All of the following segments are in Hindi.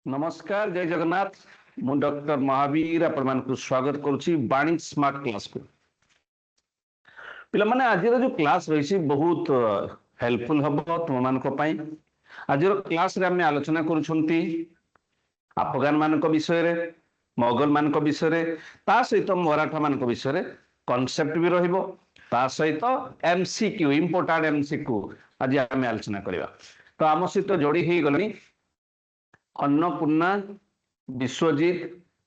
नमस्कार जय जगन्नाथ मु डॉक्टर महावीर आपण स्वागत करुच्ची बाणी स्मार्ट क्लास को पिला माने आज जो क्लास रही बहुत हेल्पफुल हम तुम मान आज क्लास रे आमे आलोचना करुछंती अफगान मान विषय रे मोगल मान विषय रे ता सहित मराठा मान विषय रे कॉन्सेप्ट भी रहिबो ता सहित एमसीक्यू इंपोर्टेंट एमसीक्यू आज आमे आलोचना करबा। तो आम सहित जोड़ी ही गलनी अन्नपूर्णा विश्वजीत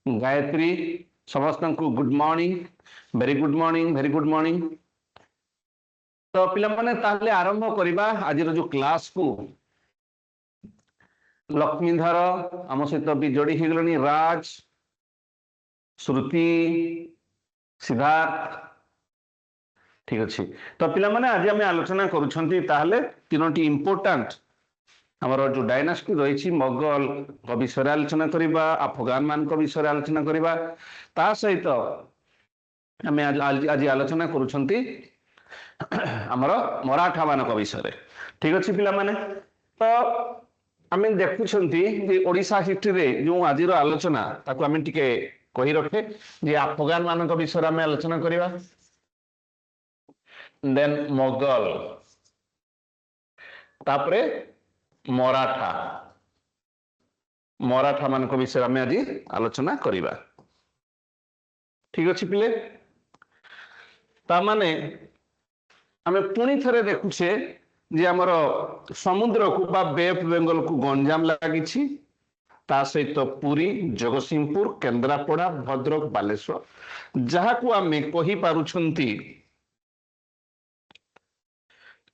गायत्री समस्त को good morning very good morning very good morning. तो पिला माने ताहले आरंभ करबा आज जो क्लास को लक्ष्मीधर आम सहित भी जोड़ी ही गलनी राज श्रुति सिद्धार्थ ठीक अच्छे। तो पिला माने आज आम आलोचना करुछंती ताहले तीनोटी इंपोर्टेंट हमारा जो डायनास्टी रही मोगल विषय आलोचना करबा अफगान मान विषय आलोचना करबा ता सहित आम आज आलोचना करुछंती हमर मराठा मान विषय ठीक अच्छे पिला माने। तो आम देखुछंती जे ओडिशा हिस्ट्री रे जो आज आलोचना ताको आम टिके कहि रखे जे अफगान मान विषय आम आलोचना करबा देन मोगल तापरे मराठा मराठा मान विषय आम आज आलोचना करबा ठीक अच्छे पिले। ता माने आम पुणी थे देखुचे जे आमर समुद्र को बा बे ऑफ बेंगल को गंजाम लगी ता सहित पुरी जगतसिंहपुर केन्द्रापड़ा भद्रक बालेश्वर जहाँ को आम कही पारुछंती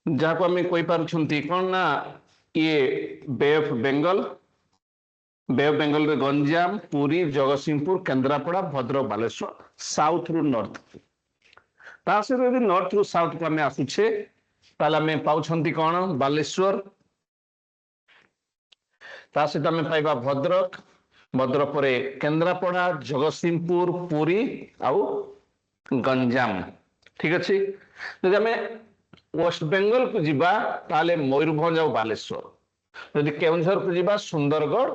जहाँ को आम कही पारुछंती कौन ना ये बे ऑफ बेंगल रे गंजाम पुरी जगतसिंहपुर केन्द्रापड़ा भद्रक बालेश्वर साउथ रु नॉर्थ ता सहित यदि नॉर्थ रु साउथ को आम आसुचे ताले आम पाउछंती कौन बालेश्वर ता सहित आम पाइबा भद्रक भद्रक पर केन्द्रापड़ा जगतसिंहपुर पुरी आउ गंजाम ठीक अच्छे। जब आम वेस्ट बेंगल को जीवा ताले मयूरभंज और बालेश्वर यदि केउंझर को जीवा सुंदरगढ़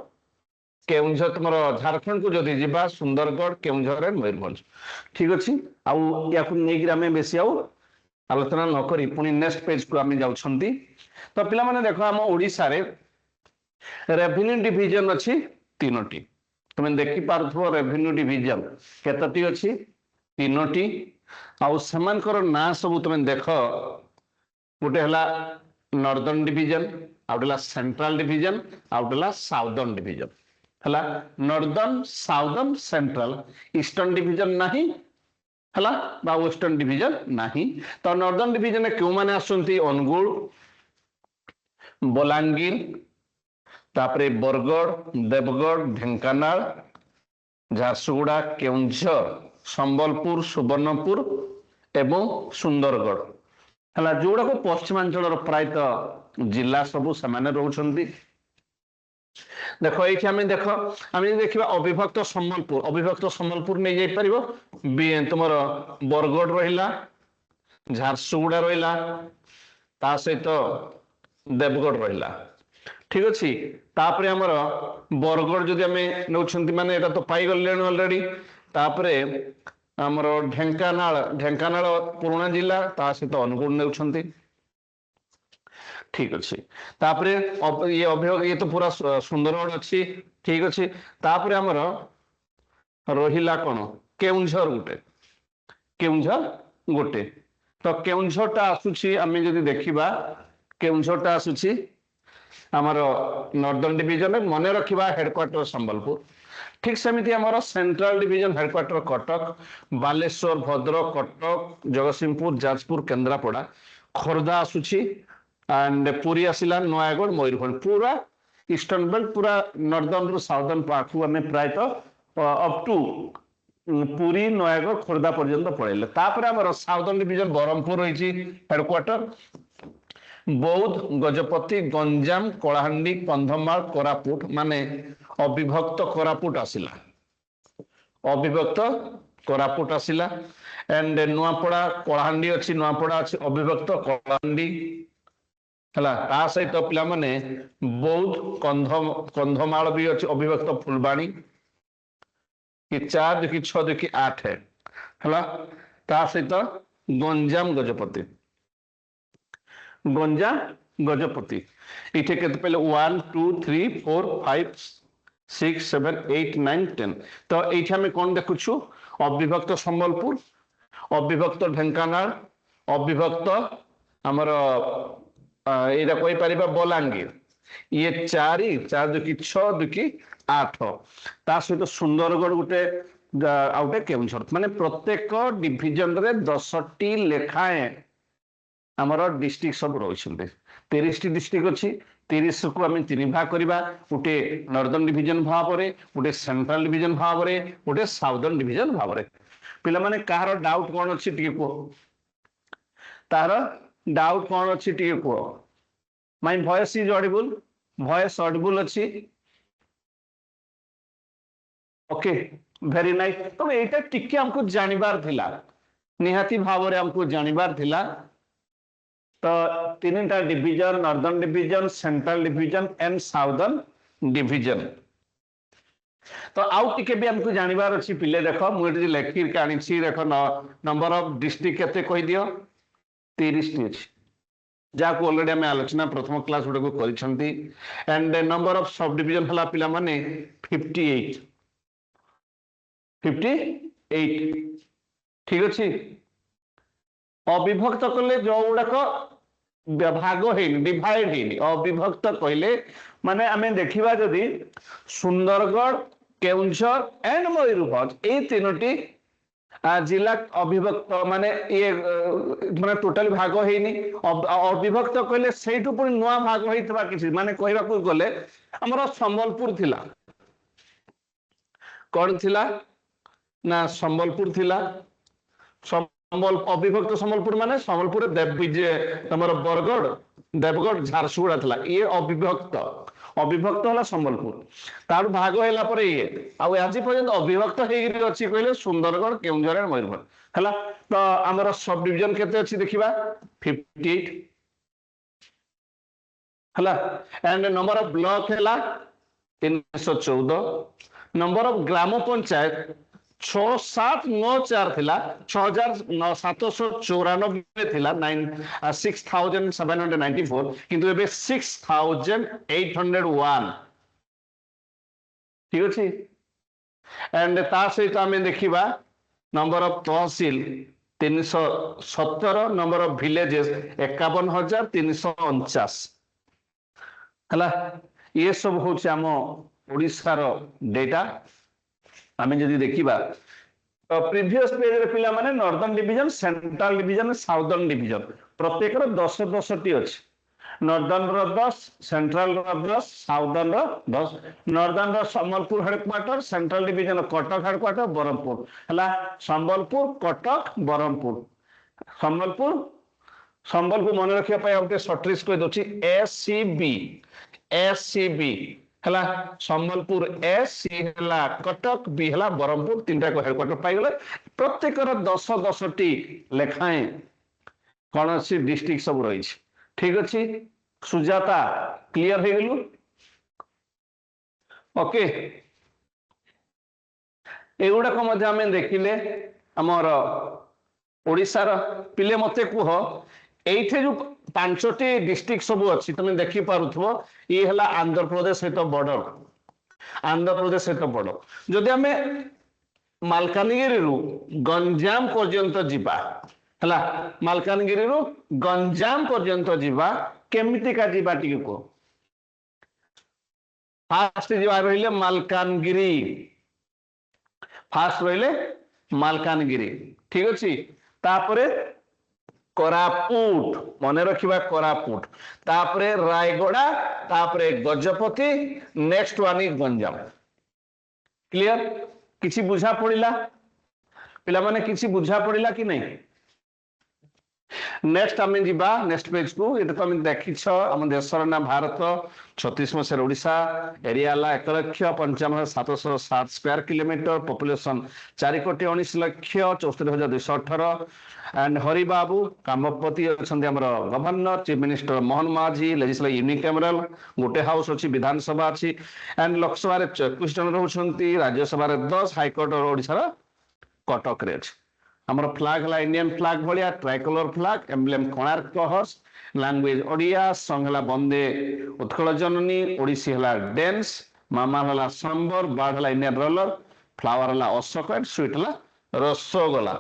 केउंझर तुम झारखंड को जदि जीवा सुंदरगढ़ केउंझर एंड मयूरभंज ठीक अच्छे। आउ या नहीं बेसी आलोचना न करी पुणी नेक्स्ट पेज को आम जाउछंती। तो पिला माने देखो आम ओडिशा रे रेवेन्यू डिविजन अच्छी तीनोटी तुम देखि पारुथबो रेवेन्यू डिविजन केतोटी अच्छी तीनोटी आउ सेमानकर ना सब तुम देख गोटे हला नॉर्दर्न डिवीजन आउटला सेंट्रल डिवीजन आउटला साउदर्न डिवीजन हला northern southern central eastern division नहीं हला बा वेस्टर्न डिवीजन नहीं। तो नॉर्दर्न डिवीजन में क्यों माने आसुंती अनुगुल बलांगीर तापरे बरगढ़ देवगढ़ ढेंकानाल झारसुगुड़ा केउंझर संबलपुर सुवर्णपुर एवं सुंदरगढ़ हला जोड़ा को पश्चिमांचल प्रायतः जिला सबू से रोचंती। देखो ये आम देख आम देखा अविभक्त संबलपुर नहीं जाई परिबो तुम बरगढ़ रहिला झारसुगुड़ा रहिला ता सहित देवगढ़ रहिला ठीक अच्छे। तापरे हमर बरगढ़ जदि आम नौछंती माने एटा तो पाई गले ऑलरेडी तापरे हमर ढेंकानाल पुराना जिला ता सहित अनुगुण नौछंती ठीक अच्छे। तापरे ये अभियोग ये तो पूरा सुंदरगढ़ अच्छी ठीक अच्छे। तापरे हमर रहिला कोन केउंझर गोटे तो केउंझरटा आसुची आम जदि देखिबा केउंझरटा आसुची आमर नॉर्दर्न डिवीजन मन रखा हेडक्वार्टर संबलपुर ठीक सेमती आमर central division headquarter Cuttack Baleshwar Bhadrak Cuttack Jagatsinghpur Jajpur Kendrapara Khordha आसुची एंड पुरी आसिला नयागढ़ मयूरभंज पूरा ईस्टर्न बेल्ट पूरा नॉर्दर्न रु साउदर्न पाखु आम प्रायतः अप टू पुरी नयागढ़ खोर्धा पर्यंत पड़ेले। तापर आमर साउदर्न डिवीजन ब्रह्मपुर रही हेडक्वार्टर बौद्ध गजपति गंजाम कलाहांडी कंधमाल कोरापुट माने अविभक्त कोरापुट आसिला अविभक्त कोरापुट आसिला एंड नुआपड़ा कलाहांडी अच्छी नुआपड़ा अच्छी अविभक्त कलाहांडी ହେଲା ତା ସହିତ ପିଲାମାନେ ବୌଦ୍ଧ କନ୍ଧମାଳ ବି ଅଛି ଅବିଭକ୍ତ ଫୁଲବାଣୀ କି 4 2 6 2 8 ହେଲା ତା ସହିତ ଗଞ୍ଜାମ ଗଜପତି ଏଠି କେତେ ପାଇଲେ 1 2 3 4 5 6 7 8 9 10 ତ ଏଇଠି ଆମେ କଣ ଦେଖୁଛୁ ଅବିଭକ୍ତ ସମ୍ବଲପୁର ଅବିଭକ୍ତ ଢେଙ୍କାନାଳ ଅବିଭକ୍ତ ଆମର ଏଇଟା କହିପାରିବା ବଲାଙ୍ଗୀର ଇଏ 4 4 2 6 2 8 ତା ସହିତ ସୁନ୍ଦରଗଡ଼ ଗୋଟେ ଆଉ ଗୋଟେ କେଉଁଝର ମାନେ ପ୍ରତ୍ୟେକ ଡିଭିଜନ ରେ 10ଟି ଲେଖାଏଁ ଆମର डिस्ट्रिक्ट सब रही 30 डिस्ट्रिक्ट अच्छी 30 को आम 3 भाग करवा गोटे नॉर्दर्न डिवीजन भाव में गोटे सेंट्रल डिवीजन भाव में गोटे साउदर्न डिवीजन भाव में पिला माने कहार डाउट कौन अच्छी टी कह तार डाउट कौन अच्छी टी कह माय वॉइस इज ऑडिबल अच्छी ओके वेरी नाइस तो एटा टिके हमको जानिबार थिला निहाती भाव में हमको जानिबार थिला तो 3टा division northern division central division and southern division तो आउ टिके भी हमको जानिबार अछि पिले देखो मुझे लेखि काणी देखो नंबर ऑफ डिस्ट्रिक्ट केते कहि दियो 30 टी अछि जाको ऑलरेडी हम आलोचना प्रथम क्लास गुडे को करिसंती and number of subdivision हला पिला माने 58 ठीक अछि अविभक्त कले जो गुड़ाक भाग डिवाइड है अविभक्त कहले माने आमे देखिबा जदि सुंदरगढ़ केउंझर एंड मयूरभंज ए 3टी जिला अविभक्त माने ये माने टोटल भाग हैनी अविभक्त कहले सेठु पुनी नुआ भाग होइतबा किछि माने कहबा को गले हमर संबलपुर थिला कोन थिला ना संबलपुर थिला अविभक्त संबलपुर माने संबलपुर तमर बरगढ़ देवगढ़ झारसुगुड़ा था ये अविभक्त होला संबलपुर तार भाग हैला पर ये आज पर्यंत अविभक्त हेगिरी अछि कहले सुंदरगढ़ केउंझर मयूरभंज हैला तो हमर सब डिवीजन केते अछि देखिबा 58 हैला एंड नंबर ऑफ ब्लॉक हैला 314 नंबर ऑफ ग्राम पंचायत 6794 थिला 6794 थिला 6794 किंतु एबे 6801 ठीक अछि एंड ता सहित आमे देखिबा number of tehsil 317 number of villages 51349 हला ये सब होछि हम ओडिसा रो डेटा आमे जदि देखिबा प्रीवियस पेज रे पिला माने northern division central division southern division प्रत्येक रो 10 10 टी अछि नॉर्दर्न रो 10 सेंट्रल रो 10 साउदर्न रो 10 नॉर्दर्न रो Sambalpur headquarter central division Cuttack headquarter Berhampur हला संबलपुर कटक बरहमपुर संबलपुर मन रखिया पय हमते शॉर्टलिस्ट कोइ दोछि एससीबी हला संबलपुर एस सी हला कटक बी हला बरहमपुर 3टा को हेडक्वार्टर पाई गले प्रत्येक रो 10 10 टी लेखाएं कोन अछि डिस्ट्रिक्ट सब रही ठीक अछि सुजाता क्लियर हे गेलु ओके एगुडा को मध्ये हमें देखिले हमर ओडिसा रो पिले मते कुह एइथे जो 5टी डिस्ट्रिक्ट सब अच्छी तुम देखी पारुथबो ये हला आंध्र प्रदेश सहित बॉर्डर जदि आमे मालकानगिरी रु गंजाम पर्यंत जिबा हला मालकानगिरी रु गंजाम पर्यंत जिबा केमिति का जिबा टिके को फास्ट जिबा रहिले मालकानगिरी ठीक अछि तापरे कोरापुट मन रखिबा कोरापुट तापरे रायगड़ा तापरे Gajapati next one is Ganjam clear किछि बुझा पड़िला पिला माने किछि बुझा पड़िला कि नहीं नेक्स्ट आम जी नेक्स्ट पेज को ये तो आम देखीछ आम देशर ना भारत 36 मसीह Odisha area 1,55,707 square kilometre population 4,19,64,218 and Hari Babu Kambhampati अच्छा गवर्नर चीफ मिनिस्टर मोहन माझी लेजिस्लेटिव यूनिकैमरल गोटे हाउस अच्छी विधानसभा अच्छी एंड लोकसभा 21 जन रोचंती राज्यसभा 10 हाईकोर्ट ओडिशा कटक रे अछि हमर फ्लैग है इंडियन फ्लैग भाया tricolour flag emblem Konark horse language Odia song है वंदे उत्कल जननी ओडिसी है डांस मामा है सांबर बर्ड है इंडियन रोलर फ्लावर है अशोक एंड स्वीट है रसगोला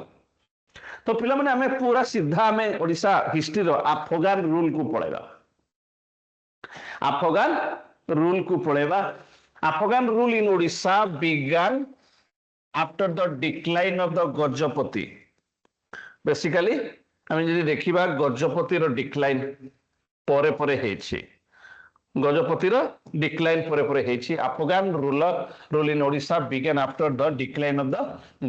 तो पिला माने हमें पूरा सीधा हमें ओडिशा हिस्ट्री रो अफगान रूल को पढ़ेगा अफगान रूल को पढ़ेगा Afghan rule in Odisha began after the decline of the Gajapati basically आम जी देखा गजपति डिक्लाइन परे परे हेछि गजपतिर डिक्लाइन परे परे हेछि Afghan rule in Odisha began after the decline of the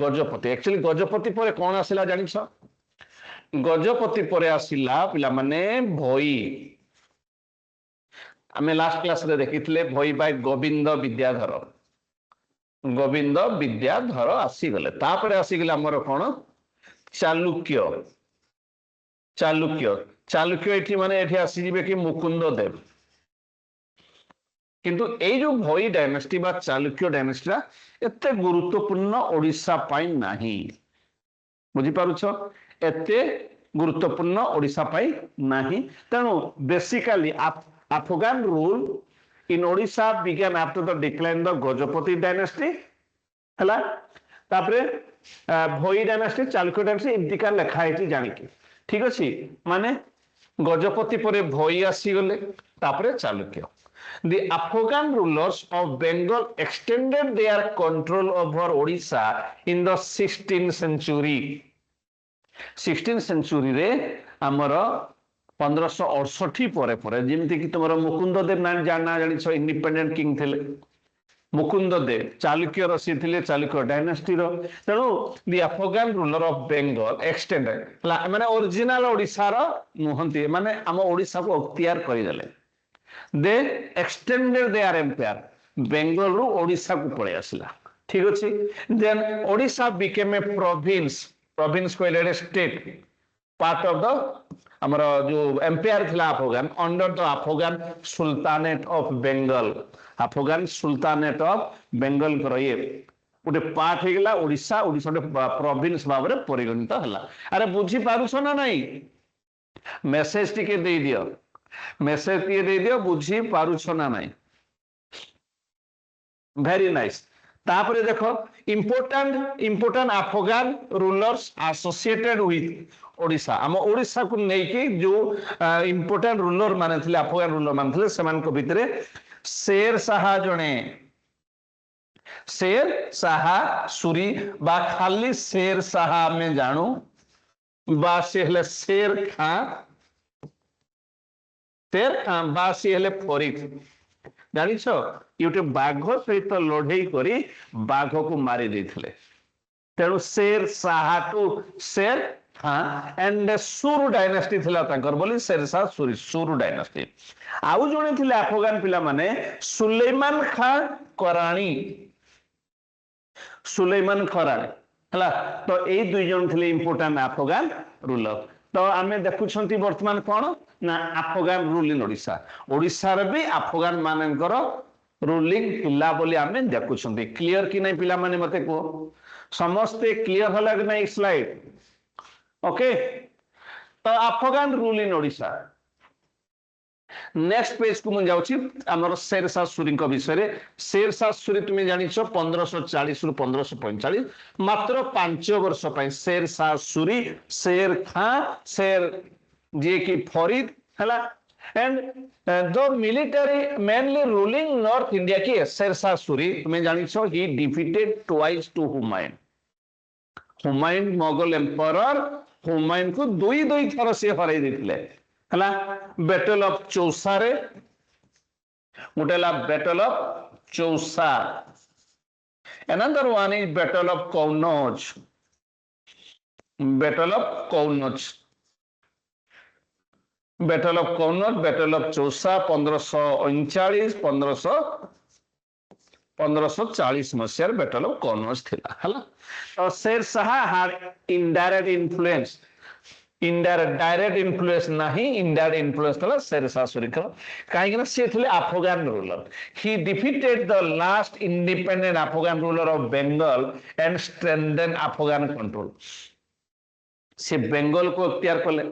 Gajapati actually Gajapati परे कौन आसिला जानिछ गजपति परे आसिला पिला माने भोई आमे लास्ट क्लास रे देखिथिले भोई बाय गोविंद विद्याधर आसीगले तापरे आसीगले हमर कोन चालुक्य चालुक्य चालुक्य एठी माने एठी आसी जिवे कि मुकुंद देव किंतु ए जो भोई डायनेस्टी बा चालुक्य डायनेस्टी एते गुरुत्वपूर्ण ओडिशा पाई नाही बुझी पारुछ एते गुरुत्वपूर्ण ओडिशा पाई नाही तेणु basically Afghan rule in Odisha began after the decline the Gajapati dynasty हला तापरे भोई डायनेस्टी चालुक्य डायनेस्टी इदिका लेखा है जानिकी ठीक अछि माने गजपति परे भोई आसी गले तापरे Chalukya The Afghan rulers of Bengal extended their control over Odisha in the 16th century. 16th century रे हमर 1568 परे परे जेमति कि तुमरो मुकुंद देव नाम जाना जानि छ इंडिपेंडेंट किंग थिले मुकुंद देव चालुक्य रसी थिले चालुक्य डायनेस्टी रो तेनु the Afghan ruler of Bengal extended माने ओरिजिनल ओडिसा रो नुहंती माने हम ओडिसा को अख्तियार करि देले दे एक्सटेंडेड देयर एम्पायर बेंगल रु ओडिसा को पळे आसिला ठीक अछि then Odisha became a province कहले स्टेट पार्ट ऑफ द हमर जो एम्पायर थिला Afghan under the Afghan sultanate of Bengal Afghan sultanate of Bengal कर ये गोटे पार्ट हो गला ओडिशा ओडिशा प्रोविंस भाव में परिगणित हला अरे बुझी पारुछ ना नहीं मेसेज टिके दे दियो मेसेज टिके दे दियो बुझी पारुछ ना नहीं वेरी नाइस तापरे देखो important Afghan rulers associated with Odisha आम ओडिशा को लेके जो इंपोर्टेंट रूलर माने थिले अफगान रूलर माने थिले समान को भितरे शेर शाह जने शेर शाह सूरी बा खाली शेर शाह में जानू बा से हले शेर खां बा से हले फरीद जानी छो ये बाघ सहित लड़ई करी बाघ को मारी देथिले तेणु शेर शाह टू शेर हाँ एंड सुरु डायनेस्टी थिला तांकर बोली शेरशाह सूरी सुरु डायनेस्टी आउ जने थिले अफगान पिला माने सुलेमान खान करानी सुलेमान करानी हला तो ए दुई जन थिले इंपोर्टेंट अफगान रूलर तो आमे देखुछंती वर्तमान कोन ना अफगान रूल इन ओडिशा ओडिशा रे भी अफगान मानकर रूलिंग पिला बोली आमे देखुछंती क्लियर कि नै पिला माने मते को समस्त क्लियर हला कि नै स्लाइड ओके तो Afghan rule in Odisha next page को मुझे जाउछि हमर शेरशाह सूरी को विषय रे शेरशाह सूरी तुम जानिछ 1540 रु 1545 मात्र 5 वर्ष पय शेरशाह सूरी शेर खां शेर जे की फरीद हला and the military mainly ruling north India की शेरशाह सूरी तुम जानिछ he defeated twice to Humayun Mughal empire Humayun को दुई थर से हराई देथिले हला बैटल ऑफ चौसा रे गोटेला battle of Chausa another one is battle of Kannauj battle of Kannauj, battle of Chausa 1539 1540 मसीहार बैटल ऑफ कन्नौज थिला हला। तो Sher Shah had indirect influence, indirect direct influence नहीं, इनडायरेक्ट इन्फ्लुएंस थला शेर शाह सूरीकर, काहे ना से थिले Afghan ruler. He defeated the last independent Afghan ruler of Bengal and strengthen Afghan control. से बंगाल को अख्तियार कले,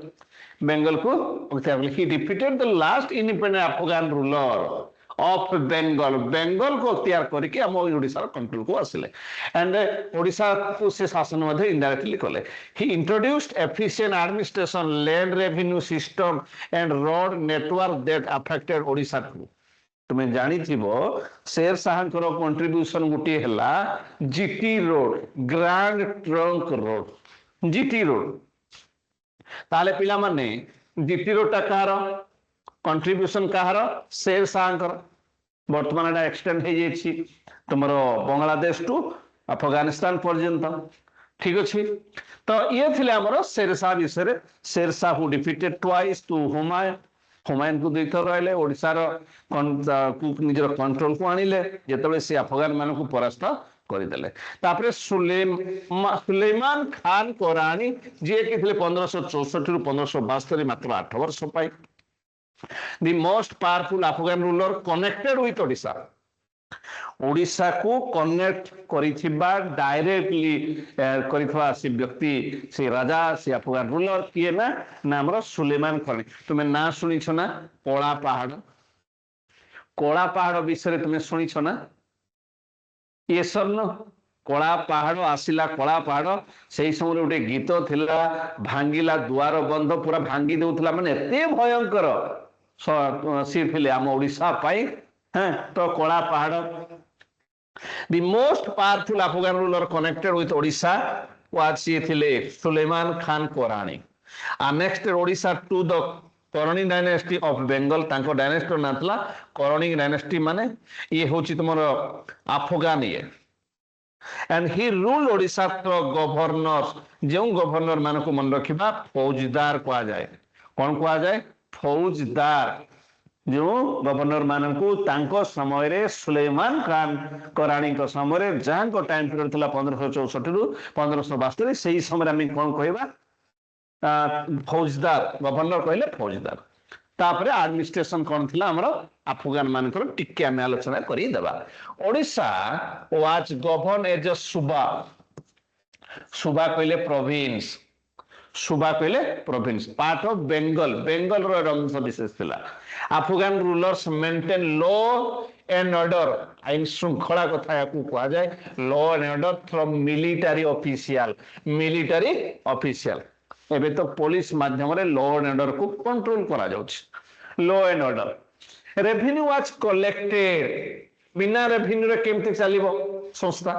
बंगाल को अख्तियार कले। He defeated the last independent Afghan ruler of Bengal, Bengal को अख्तियार करके हम ओडिशा कंट्रोल को आसिले एंड ओडिशा को से शासन मध्ये इनडायरेक्टली कले। He introduced efficient administration, land revenue system and road network that affected Odisha too. तुम्हें जानी थीबो शेर शाह को कंट्रीब्यूशन गुटी हला GT road, grand trunk road, GT road. ताले पिला माने जीटी रोड टा कार कंट्रीब्यूशन कहार, शेर शाह कर। वर्तमान एटा एक्सटेंड हो जाइछि तुमरो बांग्लादेश टू अफगानिस्तान पर्यंत, ठीक अछि। तो ये थिले हमरो शेर शाह विषय। Sher Shah who defeated twice to Humayun, Humayun को दुई थर रहले, ओडिसा रो निजर कंट्रोल को आनिले जेतबे से अफगान मान को परास्त करदेले। तापरे सुलेमान खान कोरानी जे कि थिले 1564 रु 1572 मात्र 8 वर्ष पाई। The most powerful Afghan ruler connected with Odisha. Odisha को कनेक्ट करिथिबा डायरेक्टली करिथवा से व्यक्ति, से राजा, से अफगान रूलर किए ना, नाम रो सुलेमान खान। तुमे ना सुनी छ ना कोला पहाड़, कोला पहाड़ विषय तुमे सुनी छ ना? ये सरन कोला पहाड़ आसिला, कोला पहाड़ से समय गोटे गीत थिला, भांगिला दुआर बंध, पूरा भांगी देउथला, माने एते भयंकर सी थिले आम ओडिशा पाई। हैं तो Kala Pahad. The most powerful Afghan ruler connected with Odisha was C थिले सुलेमान खान कोरानी। आ next Odisha to the Karrani dynasty of Bengal, तांको डायनेस्टी ना थला करणी डायनेस्टी, माने ये होची तुमरो अफगान ये। And he rule Odisha through governors, जो गवर्नर मान को मन रखिबा फौजदार कहा जाए। कौन कहा जाए? फौजदार। जो गवर्नर मान को तांको समय रे सुलेमान खान कोरानी को समय रे जहां को टाइम पीरियड थला 1564 रु 1572, सही समय हम कोन कहबा फौजदार। गवर्नर कहले फौजदार। तापरे एडमिनिस्ट्रेशन कोन थिला हमरो अफगान मान को टिके हम आलोचना करी देबा। Odisha was govern as a सूबा, सूबा कहले प्रोविंस, सूबा कहले province, part of Bengal, Bengal रो अंश विशेष थिला। Afghan rulers maintain law and order, आईन श्रृंखला कथा याकू कहा जाए, law and order from military official, military official. एबे तो पुलिस माध्यम रे लॉ एंड ऑर्डर को कंट्रोल करा जाउछ। Law and order. Revenue was collected, बिना रेवेन्यू रे केमते चलिबो संस्था?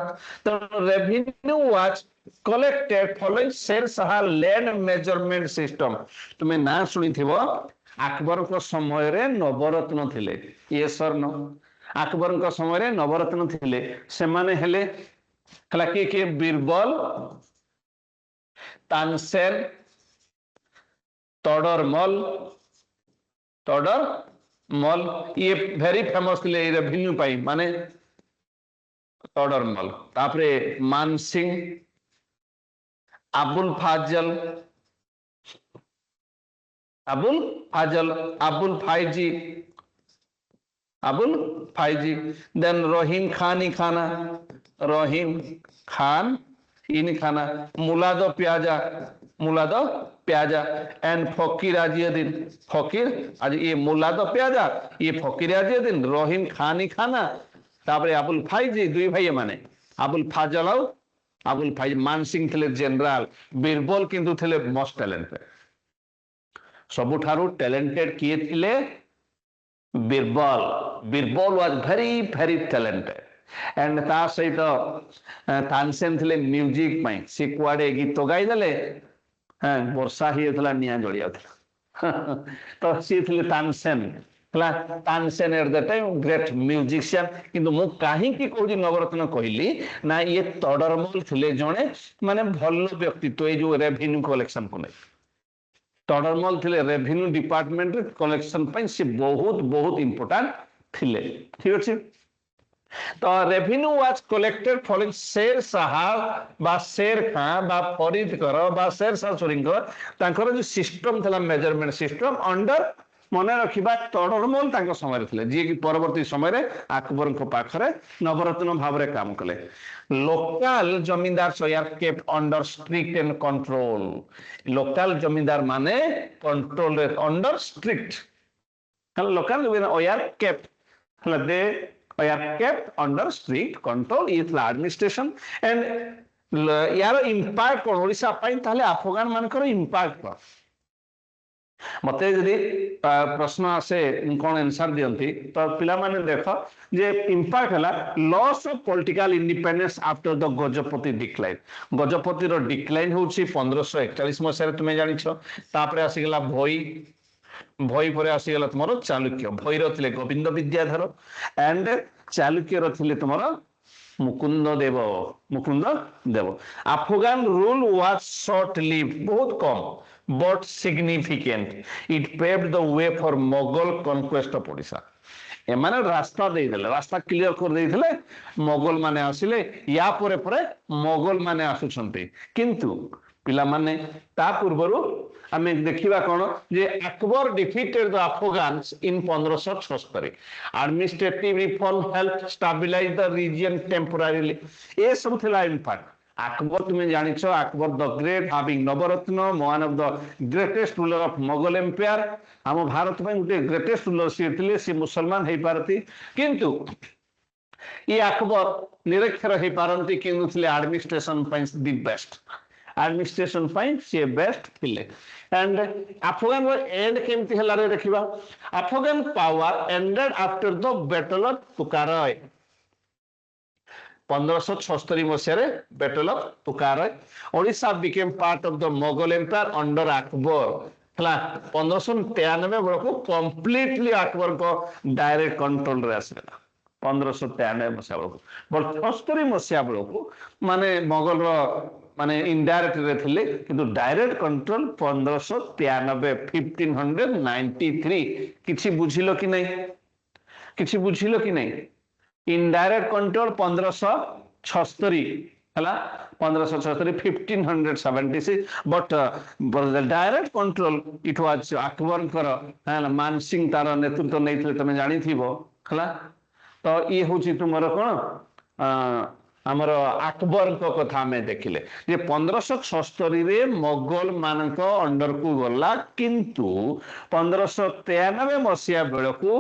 तो revenue was collected following Sher Shah land measurement system. तुम्हें ना सुनी थिबो अकबर को समय रे नवरत्न थिले, ये सरन अकबर को समय रे नवरत्न थिले। से माने हेले हला के बीरबल, तानसेन, तोडरमल, तोडरमल ये वेरी फेमस थिले रेवेन्यू पाई, माने तोडरमल। तापरे मान सिंह, अबुल फाजल, अबुल फाजल, अबुल फाइजी, अबुल फाइजी। देन रहीम खान ही खाना, रहीम खान इन खाना, मुलादो प्याजा, मुलादो प्याजा एंड फकीर आजियद्दीन, फकीर आज ये मुलादो प्याजा, ये फकीर आजियद्दीन, रहीम खान ही खाना। तापरे अबुल फाइजी दुई भाई माने अबुल फाजल और अबुल फाइज। मान सिंह थिले जनरल, बीरबल किंतु थिले मोस्ट टैलेंटेड। सबुठारु टैलेंटेड किए थिले Birbal. Birbal was very very talented and ता सहित तानसेन थिले म्यूजिक पई, से कुआडे गीत गाई देले, हां वर्षा ही थला निया जळिया थला। तो से थिले तानसेन, हला Tansen at the time great musician. किंतु मु काहे की कोजी नवरत्न कहली ना, ये तोडरमल थिले जणे माने भल व्यक्तित्व, ए जो रेवेन्यू कलेक्शन को नै तोडरमल थिले रेवेन्यू डिपार्टमेंट रे कलेक्शन पई से बहुत बहुत इंपोर्टेंट थिले ठीक अछि तो रेवेन्यू वाज कलेक्टेड फॉलोइंग शेर साहब बा शेर खां बा फरीद कर बा शेर शाह सूरींग तांकर जो सिस्टम थला मेजरमेंट सिस्टम अंडर मने रखिबा तोडरमल तांको समय थिले जे कि परवर्ती समय रे अकबर को पाखरे नवरत्न भाव रे काम कले local zamindar are kept under strict and control local zamindar माने कंट्रोल रे under strict local are kept they are kept under strict control is administration and यार इंपैक्ट कोन ओडिसा पई ताले अफगान मानकर इंपैक्ट को मते यदि प्रश्न आसे कौन आंसर दियंती तो पिला माने देखो जे इंपैक्ट हला loss of political independence after the Gajapati decline Gajapati रो डिक्लाइन होची 1541 मसिया तुमे जानि छ तापरे आसी गेला भोई भोई परे आसी गेला तुमरो चालुक्य भोई रो थिले गोविंद विद्याधर एंड चालुक्य रो थिले तुमरो Mukund Dev Afghan rule was short live बहुत कम but significant it paved the way for Mughal conquest of Odisha एमाने रास्ता दे देले रास्ता क्लियर कर दे देले मोगल माने आसिले या परे परे मोगल माने आसुछंती किंतु पिला माने ता पूर्वरु हमें देखिबा कोन जे Akbar defeated the Afghans in 1576 administrative reform help stabilize the region temporarily ए सब थिला इम्पैक्ट अकबर तुम्हें जानी छो Akbar the great having Navratna one of the greatest ruler of Mughal empire हम भारत में गोटे ग्रेटेस्ट रूलर सी थिले सी मुसलमान हे पारती किंतु ये अकबर निरक्षर हे पारंती किंतु थिले एडमिनिस्ट्रेशन पई द बेस्ट एडमिनिस्ट्रेशन पई से बेस्ट थिले एंड अफगान रो एंड केमती हला रे देखिबा Afghan power ended after the battle of Tukaroi 1576 मसिया battle of Tukaroi Odisha became part of the Mughal empire under Akbar हला 1593 बेलको कंप्लीटली अकबर को डायरेक्ट कंट्रोल रे आसला 1593 मसिया बेलको बट 76 मसिया बेलको माने मुगल रो माने इनडायरेक्ट रे थिले किंतु डायरेक्ट कंट्रोल 1593 1593 किछि बुझिलो कि नहीं इनडायरेक्ट कंट्रोल 1576 हला 1576 1576 but direct control it was Akbar कर मान सिंह तार नेतृत्व नैथिले तमे जानि थिबो हला तो ये होची तुमरो कोन हमर अकबर को कथा में देखिले जे 1576 रे मुगल मानक अंडर को गला किंतु 1593 मसिया बेलको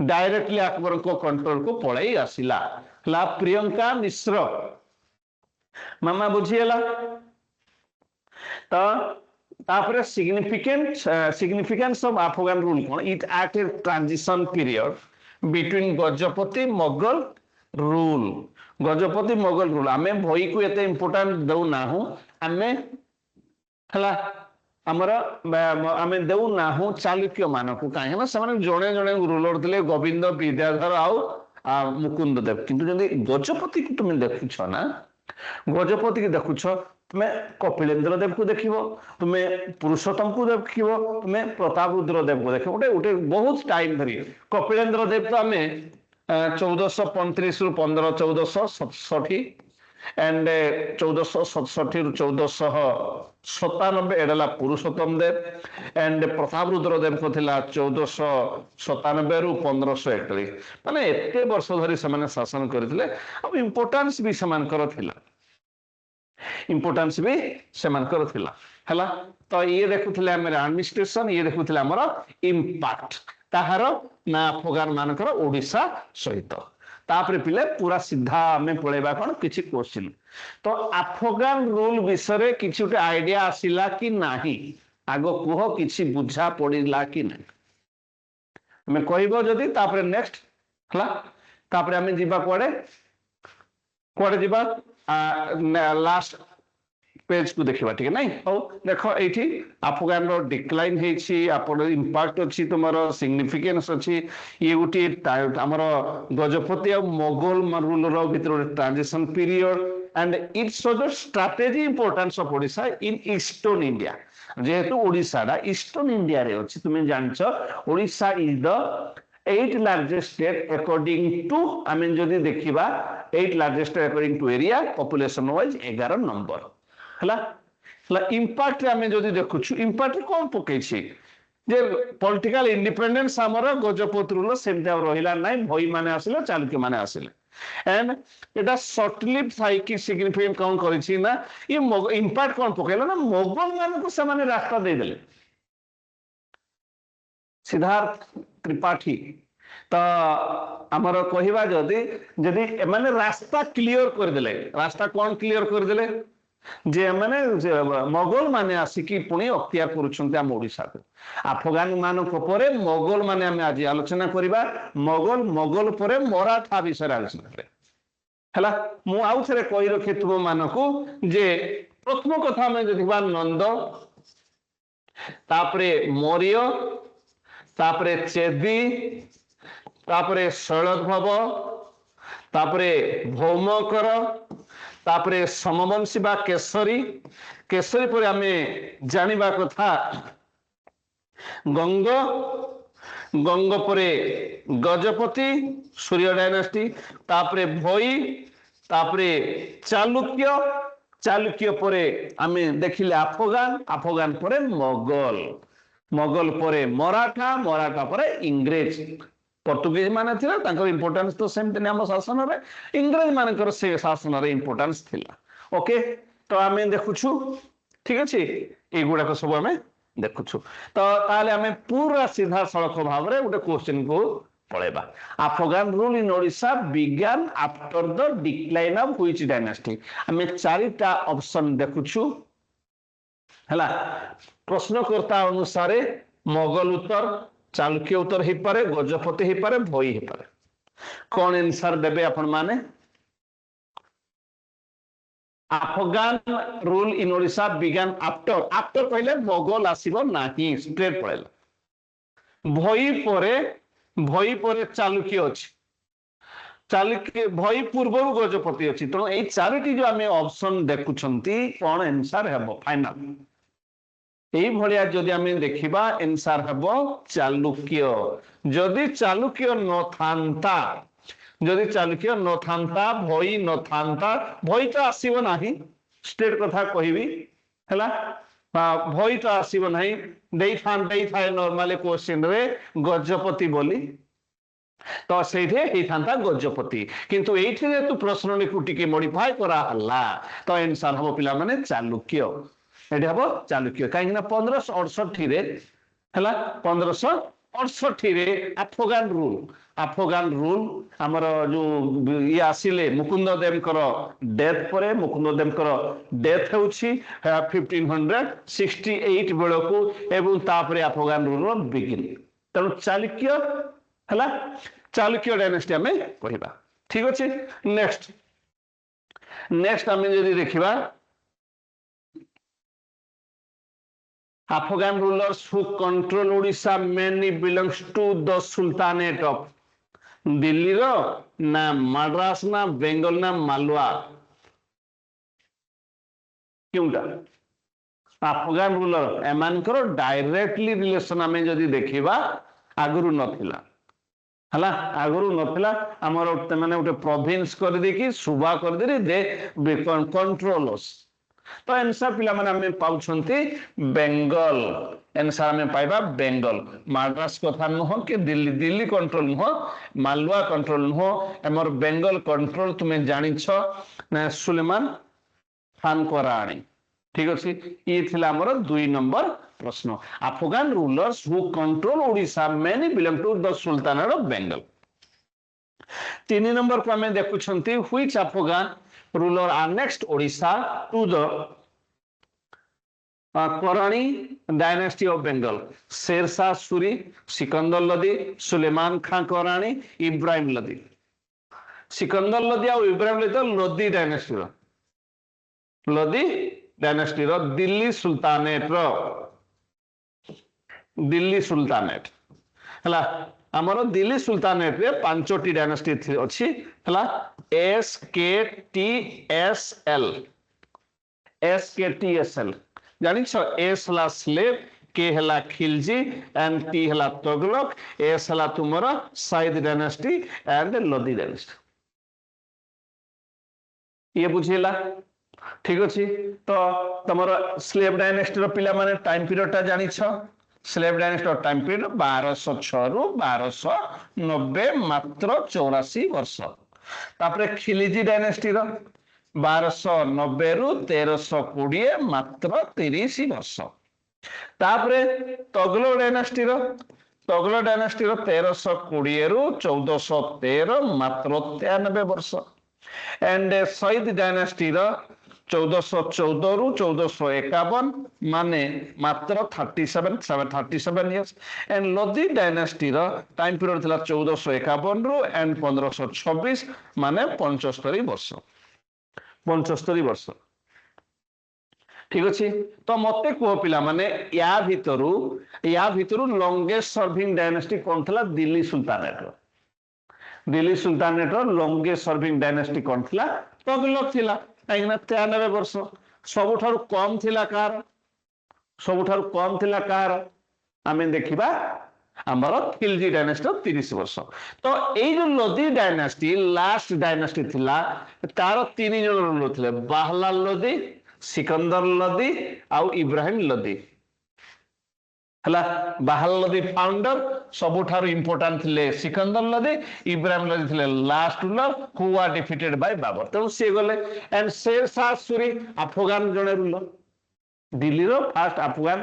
डायरेक्टली अकबर को कंट्रोल को पळाई आसिला ला प्रियंका मिश्र मामा बुझियला तो तापर significance of Afghan rule cone it act a transition period between Gajapati Mughal rule आमे भई को एते इंपोर्टेंट दउ ना हो आमे हला हमरा आमे दउ ना हो चालुक्य मानको काहे ना समान जणे रूलर थिले गोविंद विद्याधर आउ मुकुंद देव किंतु जदी गजपति को तुम देखुछ ना गजपति के देखुछ तुम्हें कपिलेन्द्र देव को देखिबो तुम्हें पुरुषोत्तम को देखिबो तुम्हें प्रतापरुद्र देव को देखिबो उटे बहुत टाइम धरी कपिलेन्द्र देव तो आमे 1435 रु 1467 एंड 1467 रु 1497 एडला पुरुषोत्तम देव एंड प्रतापरुद्र देव को थिला 1497 रु 1541 माने एते वर्ष धरी समान शासन करथिले अब इंपोर्टेंस भी समान कर थिला हला तो ये देखुथिले हमर एडमिनिस्ट्रेशन ये देखुथिले हमर इंपैक्ट ताहार ना अफगान मानकर ओडिशा सहित तापरे पिले पूरा सीधा हमें पळेबा कोन किछि क्वेश्चन तो अफगान रूल विषय किछि उटे आईडिया आसिला कि नाही आगो कुह किछि बुझा पड़िला कि नाही हमें कहबो जदी तापरे नेक्स्ट हला तापरे हमें जिबा कोडे जिबा लास्ट पेज को देखिबा ठीक है नहीं हो देखो एठी अफगान रो डिक्लाइन हेछि अपन इंपैक्ट अछि तमरो सिग्निफिकेंस अछि ये गुटी हमरो गजपति और मोगल रूल रो भीतर transition period and it shows the strategy importance of Odisha in eastern India. जेहेतु ओडिशा डा ईस्टर्न इंडिया रे अछि तुमे जानछ Odisha is the 8th largest state according to I mean जदि देखिबा 8th largest state according to area population wise 11 number हला हला इंपैक्ट रे हमें जदि देखुछु इंपैक्ट कोन पकै छी जे पॉलिटिकल इंडिपेंडेंस हमर गजपतिरुलो सेमते रहिला नै भई माने आसिले चालुक्य माने आसिले and Etah shortly psychic significant कौन करिछि ना ये इंपैक्ट कौन पकेला ना मोगल मान को से माने रास्ता दे देले सिद्धार्थ त्रिपाठी तो हमर कहिबा जदी जदी माने रास्ता क्लियर कर देले रास्ता कौन क्लियर कर देले जे माने मोगल माने आसिकी पुणी अख्तियार करूछन्ते हम ओडिसा को अफगान मान को परे मोगल माने हम आज आलोचना करिबा मोगल परे मराठा विषय आलोचना करे हला मु आउ थरे कहि रखे तुम मानको जे प्रथम कथा में देखबा नंद तापरे मौर्य तापरे चेदी तापरे शैलद्भव तापरे भौमकर तापरे समवंशी बा केसरी केसरी पर हमें जानिबा कथा गंग गंग परे गजपति सूर्य डायनेस्टी तापरे भोई तापरे चालुक्य चालुक्य परे हमें देखिले अफगान अफगान परे मोगल मोगल परे मराठा मराठा परे इंग्रेज पोर्तुगीज माने थिला तांकर इंपोर्टेंस तो सेम तने हम शासन रे इंग्रेज मानकर से शासन रे इंपोर्टेंस थिला ओके तो हमें देखुछु ठीक अछि ए गुडा को सब हमें देखुछु तो ताले हमें पूरा सीधा सड़क भाव रे उटे क्वेश्चन को पळेबा Afghan rule in Odisha began after the decline of which dynasty हमें चारिटा ऑप्शन देखुछु हला प्रश्नकर्ता अनुसार मोगल उत्तर चालुक्य उत्तर ही पारे गजपति ही पारे भोई ही पारे कौन आंसर देबे अपन माने Afghan rule in Odisha began after after कहले मोगल आसीबो नाही स्ट्रेट पळेला भोई परे चालुक्य अछि चालुक्य भोई पूर्वरु गजपति अछि तो ए चारिटी जो हमें ऑप्शन देखुछंती कौन आंसर हेबो फाइनल এই ভলিয়া যদি আমি দেখিবা आंसर হবো চালুক্য যদি চালুক্য নথান্তা যদি চালুক্য নথান্তা ভই নথান্তা ভই তো আসিব नाही স্টেট কথা কহিবি হেলা ভই তো আসিব नाही দেই थाए नॉर्मली क्वेश्चन रे गजपति बोली तो सेठे हे थांता गजपति किंतु एठी रे तू प्रश्न लिखु टिके मॉडिफाई करा हल्ला तो आंसर हबो पिला माने चालुक्य एठी हबो चालुक्य काहे ना 1568 रे हला 1568 रे अफगान रूल हमर जो ये आसिले मुकुंद देव करो डेथ परे मुकुंद देव करो डेथ होछि 1568 बेलको एवं तापरे अफगान रूल बिगिन तनु चालुक्य हला चालुक्य डायनेस्टी हमें कहिबा ठीक अछि नेक्स्ट हमें यदि देखिबा Afghan rulers who control Odisha mainly belongs to the Sultanate of Delhi ro na Madras na Bengal na Malwa क्योंटा Afghan ruler एमान करो डायरेक्टली रिलेशन हमें जदि देखिबा आगुरु नथिला हला आगुरु नथिला हमर माने उटे प्रोविंस कर देकी सुबा कर दे कंट्रोलर्स तो आंसर पिला माने हमें पाउछंती बेंगल आंसर हमें पाइबा बेंगल मद्रास कथा न हो कि दिल्ली कंट्रोल न हो मालवा कंट्रोल न हो हमर बेंगल कंट्रोल तुम्हें जानि छ ना सुलेमान खान कराणी ठीक अछि ई थिला हमर 2 नंबर प्रश्न Afghan rulers who control Odisha many belong to the sultanate of Bengal 3 number को हमें देखुछंती which Afghan ruler are next Odisha to the Korani dynasty of Bengal. Sher Shah Suri, Sikandar Lodi, Suleiman Khan Korani, Ibrahim Lodi. Sikandar Lodi और Ibrahim Lodi तो लोदी डायनेस्टी रो लोदी डायनेस्टी रो दिल्ली सुल्तानेट हला ଆମର ଦିଲ୍ଲୀ ସୁଲତାନେଟ ରେ 5ଟି ଡାଇନାଷ୍ଟି ଅଛି ହେଲା SKTSL SKTSL ଜାଣିଛ S ହେଲା ସ୍ଲେଭ K ହେଲା खिलजी and T ହେଲା ତଗଲକ S ହେଲା ତୁମର ସାଇଦ ଡାଇନାଷ୍ଟି and ଲୋଦି ଡାଇନାଷ୍ଟି ये बुझेला ठीक अच्छी तो तुम स्लेव डायनेस्टी पिला माने टाइम पीरियड टा जानी छ स्लेव डायनेस्टी टाइम पीरियड 1206 रु 1290 मात्र 84 वर्ष तापरे खिलजी डायनेस्टी रो 1290 रु 1320 मात्र 30 वर्ष तापरे तगलो डायनेस्टी रो 1320 रु 1413 मात्र 93 वर्ष एंड सईद डायनेस्टी रो 1414 रु 1451 माने मात्र 37 इयर्स एंड लोदी डायनेस्टी रो टाइम पीरियड थिला 1451 रु एंड 1526 माने 75 वर्ष ठीक अछि तो मते को पिला माने या भितरु लॉन्गेस्ट सर्विंग डायनेस्टी कोन थिला Delhi sultanate longest serving dynasty कोन थिला तगलक थिला काइना 93 वर्ष सबुठारु कम थिला कार आमे देखिबा हमरो खिलजी डायनेस्टी 30 वर्ष तो एई जो लोदी डायनेस्टी लास्ट डायनेस्टी थिला तार 3 जन रूलर थिले बाहलाल लोदी सिकंदर लोदी आउ इब्राहिम लोदी हला बाहल लोदी फाउंडर सबुठारु इंपोर्टेंट थिले सिकंदर लोदी इब्राहिम लोदी थिले last ruler who were defeated by Babur तो से गले एंड शेर शाह सूरी अफगान जने रूलर दिल्ली रो फर्स्ट अफगान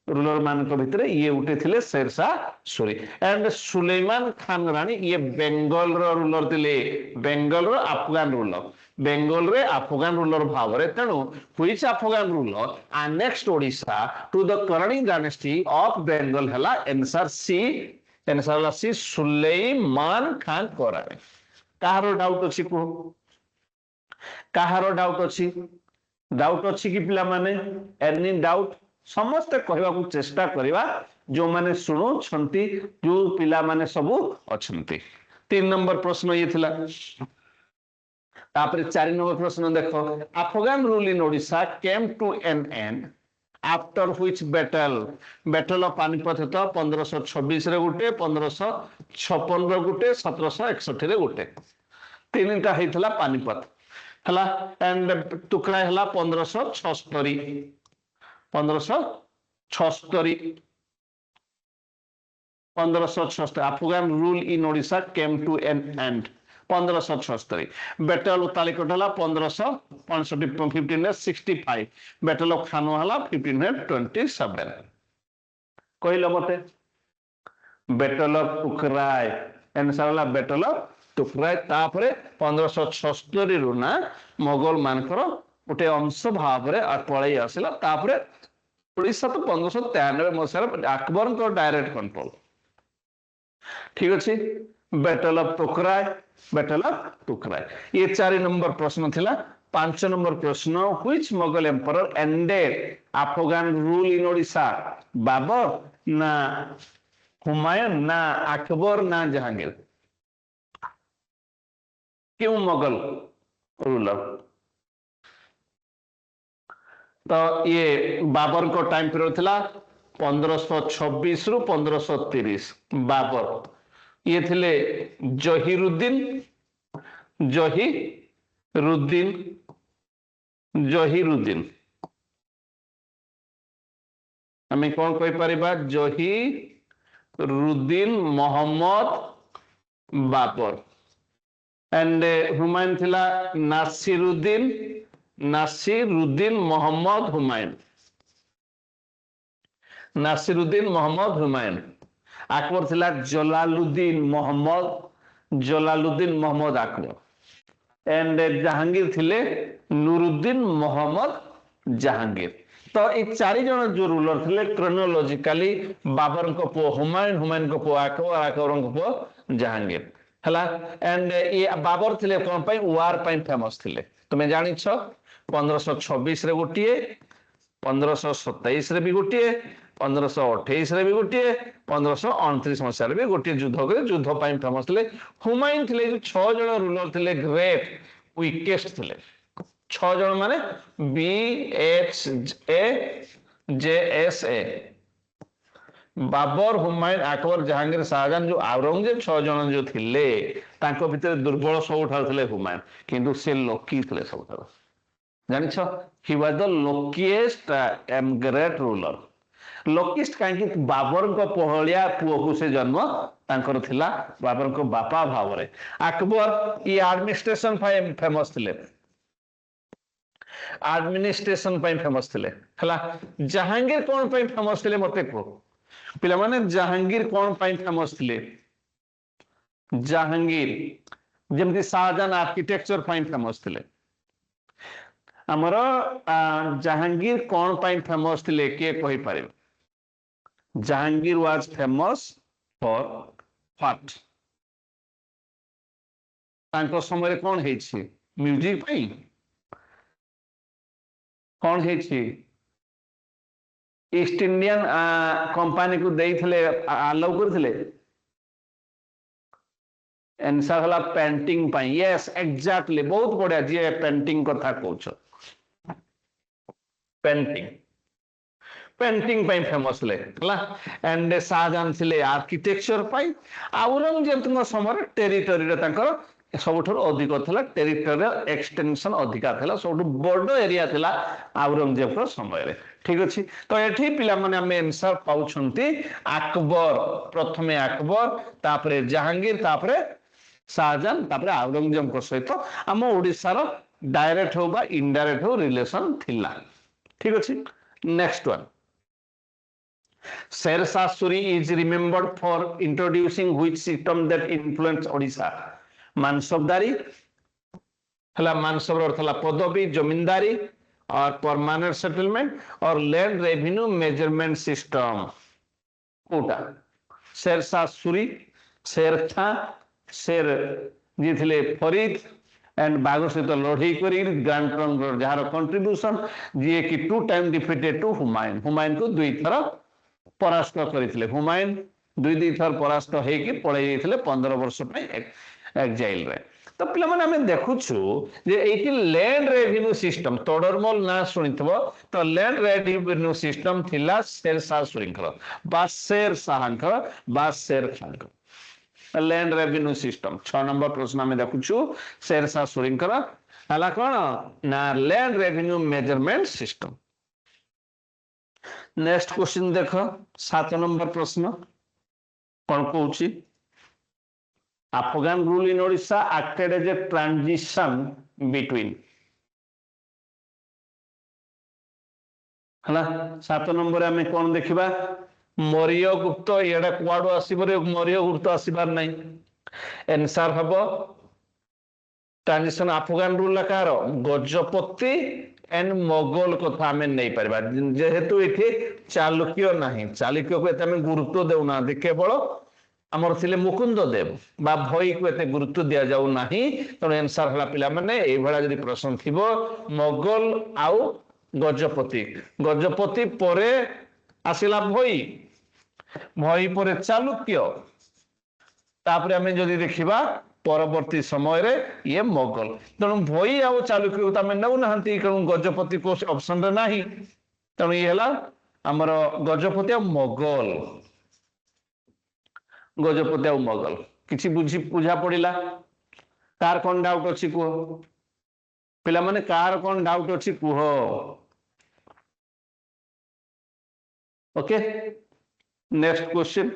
रूलर मान को भितरे ये उठे थिले शेर शाह सूरी एंड सुलेमान खान रानी ये बेंगल रो रूलर थिले बेंगल रो अफगान रूलर बेंगल रे अफगान रूलर भावरे तेणु which Afghan ruler annexed Odisha to the Karrani dynasty of Bengal हला आंसर सी सुलेमान खान कोरानी काहारो डाउट अछि कि पिला माने एनी डाउट समस्त कहबा को चेष्टा करिवा जो माने सुनो छंती जो पिला माने सबु अछंती 3 नंबर प्रश्न ये थिला तापर 4 नंबर प्रश्न देखो Afghan rule in Odisha came to an end after which battle of Panipat तो 1526 रे गुटे 1556 रे गुटे 1761 रे गुटे तीनटा हेतला पानीपत हला एंड टुकड़ा हला 1576 Afghan rule in Odisha came to an end 1576 battle of Talikota हला 1565 बैटल ऑफ खानो हला 1527 कहलो मते बैटल ऑफ टुकराय आंसर हला बैटल ऑफ टुकराय तापरे 1576 रु ना मोगल मानकर गोटे अंश भाव रे पळै आसिला तापरे ओडिशा तो 1593 मसिया अकबर को डायरेक्ट कंट्रोल ठीक अछि बैटल ऑफ टुकराय ये 4 नंबर प्रश्न थिला 5 नंबर प्रश्न which Mughal emperor ended Afghan rule in Odisha Babur ना हुमायूं ना अकबर ना जहांगीर क्यों मुगल रूलर तो ये बाबर को टाइम पीरियड थिला 1526 रु 1530 बाबर ये थिले जहीरुद्दीन हमें कौन कहि परिबा जहीरुद्दीन मोहम्मद बाबर एंड हुमायूं थिला नासिरुद्दीन मोहम्मद हुमायूं अकबर थिला जलालुद्दीन मोहम्मद अकबर एंड जहांगीर थिले नूरुद्दीन मोहम्मद जहांगीर तो ये 4 जन जो रूलर थिले क्रोनोलॉजिकली बाबर को पो हुमायूं को पो अकबर को पो जहांगीर हला एंड ये बाबर थिले कोन पई वार पई फेमस थिले तुमे जानि छ 1526 रे गोटिए 1527 रे भी गोटिए 1528 रे भी गोटे 1529 मसीह भी गोटे युद्ध करे युद्ध पाई फेमस थे हुमायूं थे जो 6 जन रूलर थे ग्रेट वीकेस्ट थे 6 जन माने BHJSA बाबर हुमायूं अकबर जहांगीर शाहजहां जो औरंगजेब 6 जन जो थिले तांको भितर दुर्बल सबुठार थे हुमायूं किंतु से लकी थे सबुठार जानिछ he was the luckiest great ruler luckiest कहीं बाबर पहलिया पुओ को से जन्म तांकर थिला बाबर को बापा भाव रे अकबर ये एडमिनिस्ट्रेशन फेमस थिले एडमिनिस्ट्रेशन फेमस थिले हला जहांगीर कौन फेमस थिले मते को पिला माने जहांगीर कौन फेमस थिले जहांगीर जेमती शाहजहां आर्किटेक्चर फेमस थिले हमर जहांगीर कौन फेमस थिले के कहि पारे Jahangir was famous for what तांको समय कौन है म्यूजिक पाई कौन है ईस्ट इंडियन कंपनी को देइथिले अलाउ करथिले आंसर हला पेंटिंग पाई यस एग्जैक्टली बहुत बढ़िया जे पेंटिंग कथा कहउछ पेंटिंग पेंटिंग पाई फेमस ले हला एंड शाहजहां थिले आर्किटेक्चर पाई औरंगजेब समय टेरिटरी रे तांकर सबुठर अधिक थिला टेरिटोरियल एक्सटेंशन अधिका थिला सबुठ बड़ एरिया थिला औरंगजेब को समय रे ठीक अछि तो एठी पिला माने हम आंसर पाउछंती अकबर प्रथमे अकबर तापरे जहांगीर तापरे शाहजहां तापरे औरंगजेब को सहित हम ओडिसा रो डायरेक्ट हो बा इनडायरेक्ट हो रिलेशन थिला ठीक अछि next one Sher Shah Suri is remembered for introducing which system that influenced Odisha मानसबदारी हला मानसब अर्थ हला पदवी जमींदारी और परमानेंट सेटलमेंट और land revenue measurement system Kota Sher Shah Suri शेर खां शेर जी थिले फरीद एंड बागर सहित लड़ई करी ग्रांड ट्रंक जार कंट्रीब्यूशन जी की 2 time defeated to Humayun Humayun को 2 थर परास्त करथिले हुमायूं 2 थर परास्त हेकी पळै जायथिले 15 वर्ष पे एक्जाइल रे तो पिला माने हमें देखुछु जे एकी लैंड रेवेन्यू सिस्टम तोडरमल ना सुनिथबो तो लैंड रेवेन्यू सिस्टम थिला शेरशाह सूरींकर बा शेर शाहंकर बा शेर खानकर लैंड रेवेन्यू सिस्टम 6 नंबर प्रश्न में देखुछु शेरशाह सूरींकर हला कोन ना land revenue measurement system next question देखो 7 नंबर प्रश्न कौन कहूची Afghan rule in Odisha acted as a transition between हला 7 नंबर हमें कौन देखिबा मौर्य गुप्त एडा कुआडो आसीबरे मौर्य गुप्त आसीबार नै आंसर हबो ट्रांजिशन अफगान रूल कार गजपति एंड मोगल कथा हमें नहीं पारिबा जेहेतु इथे चालुक्य नाही चालुक्य को एते हमें गुरुत्व देउना केवल आमर थिले मुकुंद देव बा भई को एते गुरुत्व दिया जाऊ नाही तो आंसर हला पिला माने ए भला जदी प्रश्न थिबो मोगल आउ गजपति परे आसिला भई भई परे चालुक्य तापरे हमें जदी देखिबा परवर्ती समय रे ये मोगल तनु भई आउ चालुक्य को तमे नउ नहंती कारण गजपति को ऑप्शन रे नाही तनु ये हला हमर गजपति आ मोगल गजपति आ मोगल किछि बुझा पड़िला कार कोन डाउट अछि को पिला माने कार कोन डाउट अछि कुह ओके नेक्स्ट क्वेश्चन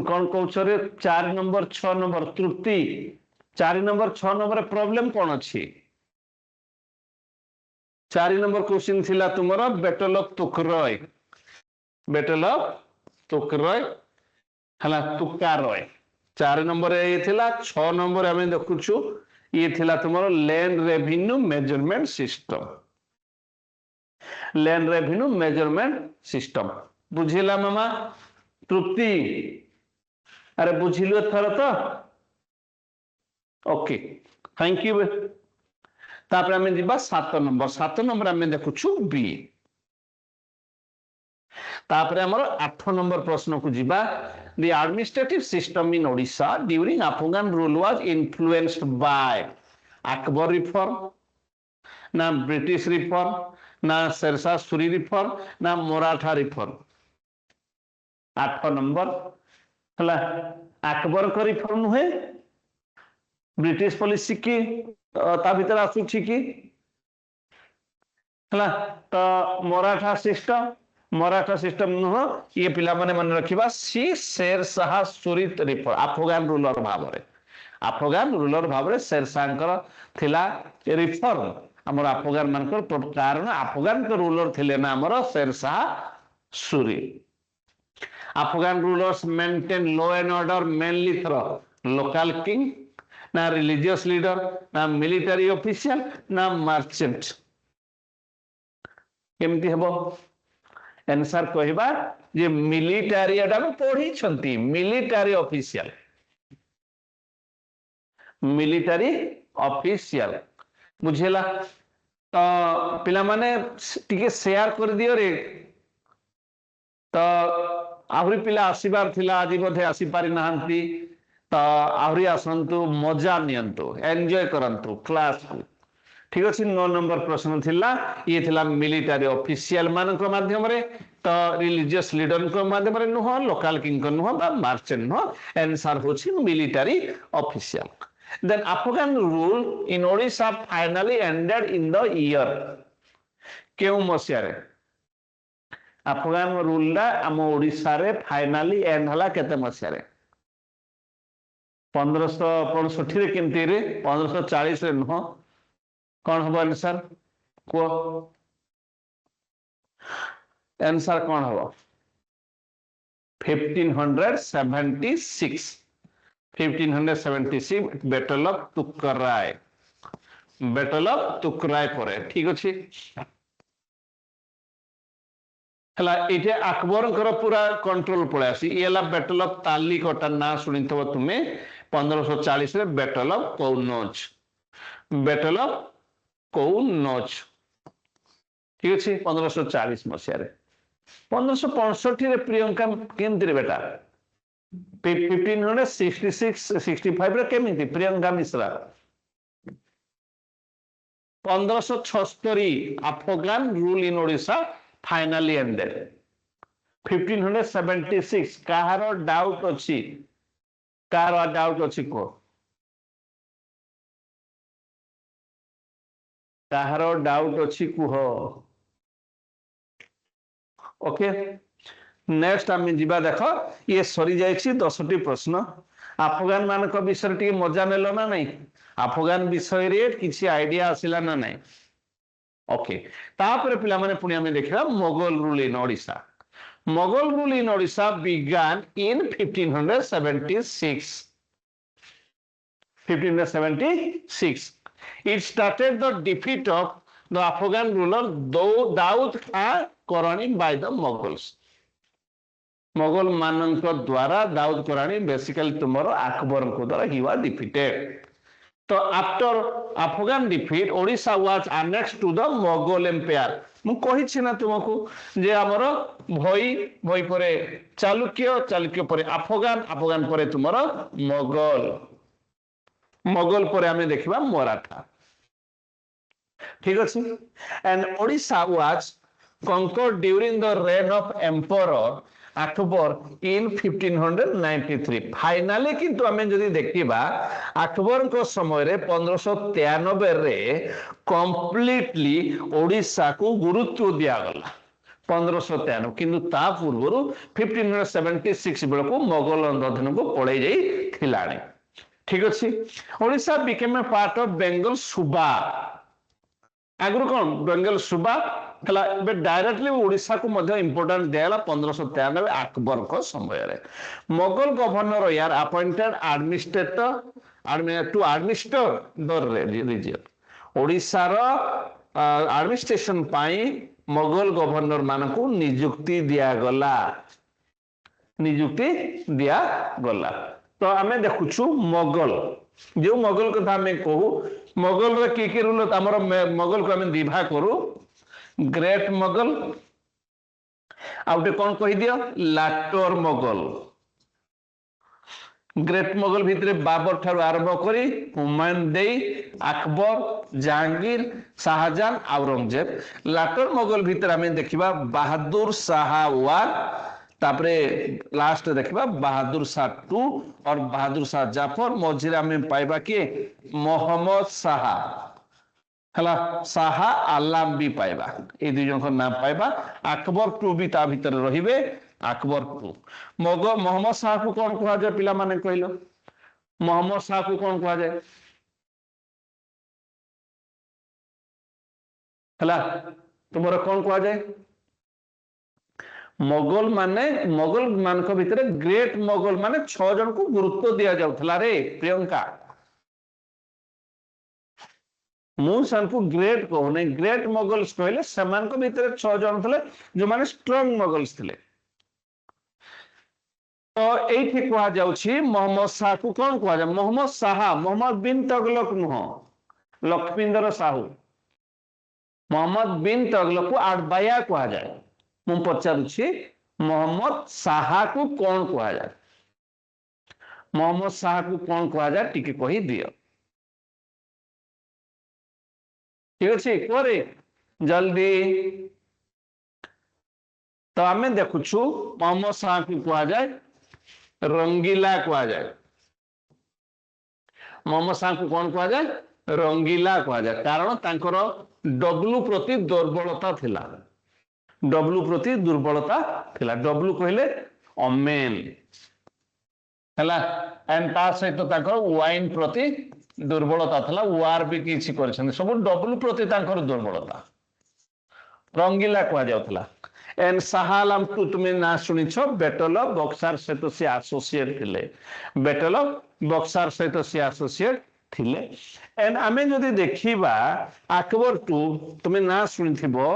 कौन कहउछ रे 4 नंबर 6 नंबर तृप्ति 4 नंबर 6 नंबर प्रॉब्लम कौन अछि 4 नंबर क्वेश्चन थिला तुमरा बैटल ऑफ तुकरय हला तुकारय 4 नंबर ये थिला 6 नंबर हमें देखुछु ये थिला तुमरा लैंड रेवेन्यू मेजरमेंट सिस्टम बुझिला मामा तृप्ति अरे बुझिलु थर तो ओके थैंक यू तापर हमें दिबा 7 नंबर हमें देखुछु बी तापर हमर 8 नंबर प्रश्न को जीवा the administrative system in Odisha during Afghan rule was influenced by Akbar reform ना ब्रिटिश रिफॉर्म ना शेरशाह सूरी रिफॉर्म ना मराठा रिफॉर्म 8 नंबर हला अकबर को रिफॉर्म नुहे ब्रिटिश पॉलिसी की ता भीतर आसुछि की हला तो मराठा सिस्टम नुह ये पिला माने मन रखिबा सी शेरशाह सूरी रिफॉर्म अफगान रूलर भाव रे शेरशाह कर थिला रिफॉर्म हमर अफगान मानकर कारण अफगान के रूलर थिले ना हमर Sher Shah Suri Afghan rulers maintain law and order mainly throw local king ना रिलीजियस लीडर ना मिलिटरी ऑफिशियल ना मर्चेंट केमती हेबो आंसर कहबा जे मिलिटरी एटा पढ़ी छंती मिलिटरी ऑफिशियल बुझेला तो पिला माने टिके शेयर कर दियो रे तो आहरी पिला आसीबार थिला आज बोधे आसी पारि नाहंती तो आहरी आसंतु मजा नियंतु एंजॉय करंतु क्लास को ठीक अछि 9 नंबर प्रश्न थिला ये थिला मिलिटरी ऑफिशियल मान को माध्यम रे तो रिलीजियस लीडर को माध्यम रे नुह लोकल किंग को नुह बा मार्चेंट नुह आंसर होछि military official then Afghan rule in Odisha finally ended in the year केउ मसिया रे अफगान रूल ला हम ओडिशा रे फाइनली एंड हला केते मसिया रे 1565 रे केमती रे 1540 रे नुह कौन हम आंसर को आंसर कौन हम 1576 बैटल ऑफ तुकराय परे ठीक अछि हला इटे अकबर कर पूरा कंट्रोल पळे आसी एला बैटल ऑफ ताली कोटा ना सुनिथबो तुमे 1540 रे बैटल ऑफ कौनौज ठीक अच्छे 1540 मसीह 1565 रे प्रियंका केमती रे बेटा 1566-65 रे केमती Priyanka Mishra 1576 Afghan rule in Odisha finally ended 1576 काहारो डाउट अछि को काहारो डाउट अछि कुह ओके नेक्स्ट आम जीवा देख ये सरी जाइछि 10टी प्रश्न अफगान मान को विषय टी मजा नेलो ना नहीं अफगान विषय रे किसी आइडिया आसिला ना नहीं ओके तापर पिला माने पुणी आमे देखिबा Mughal rule in Odisha began in 1576 it started the defeat of the Afghan ruler Daud Khan Korani by the Mughals Mughal मान द्वारा दाऊद करानी बेसिकली तुमरो अकबर को द्वारा ही वाज डिफीटेड तो after Afghan defeat Odisha was annexed to the Mughal empire मु कहि छी ना तुमको जे हमरो भई परे चालुक्य परे अफगान परे तुमरो मुगल परे हमें देखिबा मराठा ठीक अछि and Odisha was conquered during the reign of emperor Akbar in 1593 finally किंतु हमें जदि देखिबा अकबर को समय रे 1593 रे कंप्लीटली ओडिशा को गुरुत्व दिया गला 1593 किंतु ता पूर्व 1576 बेल को मुगल अधीन को पड़े जाई थिलाणी ठीक अछि Odisha became a part of Bengal सुबा आगु कौन बेंगल सुबा डायरेक्टली ओडिशा को मध्य इंपोर्टेंट दियाला 1593 अकबर को समय रे मुगल गवर्नर यार appointed administrator to administer the region Odisha रो एडमिनिस्ट्रेशन पाई मुगल गवर्नर मान को नियुक्ति दिया गला तो आमे देखुछु मुगल जो मुगल कथा में कहू मुगल रे की रूल हमर मुगल को आमे दिभा करू ग्रेट मुगल ଆଉ ଗୋଟେ କଣ କହିଦିଅ ଲାଟର ମୋଗଲ ଗ୍ରେଟ୍ ମୋଗଲ ଭିତରେ ବାବର ଠାରୁ ଆରମ୍ଭ କରି ହୁମାୟୁନ ଦେଇ ଆକବର ଜାହାଙ୍ଗୀର ଶାହଜାହାନ ଆଉରଙ୍ଗଜେବ ଲାଟର ମୋଗଲ ଭିତରେ ଆମେ ଦେଖିବା ବାହାଦୁର ଶାହ ୱାର ତାପରେ ଲାଷ୍ଟ ଦେଖିବା ବାହାଦୁର ଶାହ ଟୁ और ବାହାଦୁର ଶାହ ଜାଫର ମଝିରେ ଆମେ ପାଇବା କିଏ मोहम्मद शाह ହେଲା ଶାହା ଆଲାମ ବି ପାଇବା ଏଇ ଦୁଇ ଜଣଙ୍କ ନାଁ ପାଇବା ଆକବର ଟୁ ବି ତା ଭିତରେ ରହିବେ ଆକବର ଟୁ मोहम्मद शाह କୁ କଣ କୁହାଯାଏ ପିଲାମାନେ କହିଲ मोहम्मद शाह କୁ କଣ କୁହାଯାଏ ହେଲା ତୁମର କଣ କୁହାଯାଏ ମୋଗଲ ମାନଙ୍କ ଭିତରେ ଗ୍ରେଟ ମୋଗଲ ମାନେ 6 ଜଣଙ୍କୁ ଗୁରୁତ୍ୱ ଦିଆଯାଉଥିଲା ରେ ପ୍ରିୟଙ୍କା ମୁଁ ସେମାନଙ୍କୁ ଗ୍ରେଟ କହୁନି ଗ୍ରେଟ ମୋଗଲ୍ସ କହିଲେ ସେମାନଙ୍କ ଭିତରେ 6 ଜଣ ଥିଲେ ଯୋଉମାନେ ଷ୍ଟ୍ରଙ୍ଗ ମୋଗଲ୍ସ ଥିଲେ तो ये कहुच्छी मोहम्मद शाह को कौन कहुए मोहम्मद शाह मोहम्मद बिन तगलक नुह लक्ष्मींदर साहू मोहम्मद बिन तगलक को आडबाया कह जाए मु पचारुछि मोहम्मद शाह को कौन कह जाए मोहम्मद शाह को कौन कह जाए टिके कही दियो ठीक अच्छे करे जल्दी तो आम देखुछु मोहम्मद शाह को कह जाए रंगीला कह जाए मोहम्मद शाह को कौन कह जाए रंगीला कह जाए कारण तांकर डब्लू प्रति दुर्बलता थिला डब्लू प्रति दुर्बलता थिला डब्लू कहले अमेन हैला एंड ता सहित तांकर वाइन प्रति दुर्बलता थिला वार भी किछि करछन सब डब्लू प्रति तांकर दुर्बलता रंगीला कह जाउथला एंड शाह आलम टू तुम्हें ना शुणी बैटल ऑफ बक्सार सहित सी एसोसिएट थिले बैटल ऑफ बक्सार सहित सी एसोसिएट थिले एंड आमे जदि देखिबा अकबर टू तुम्हें ना शुणिथिबो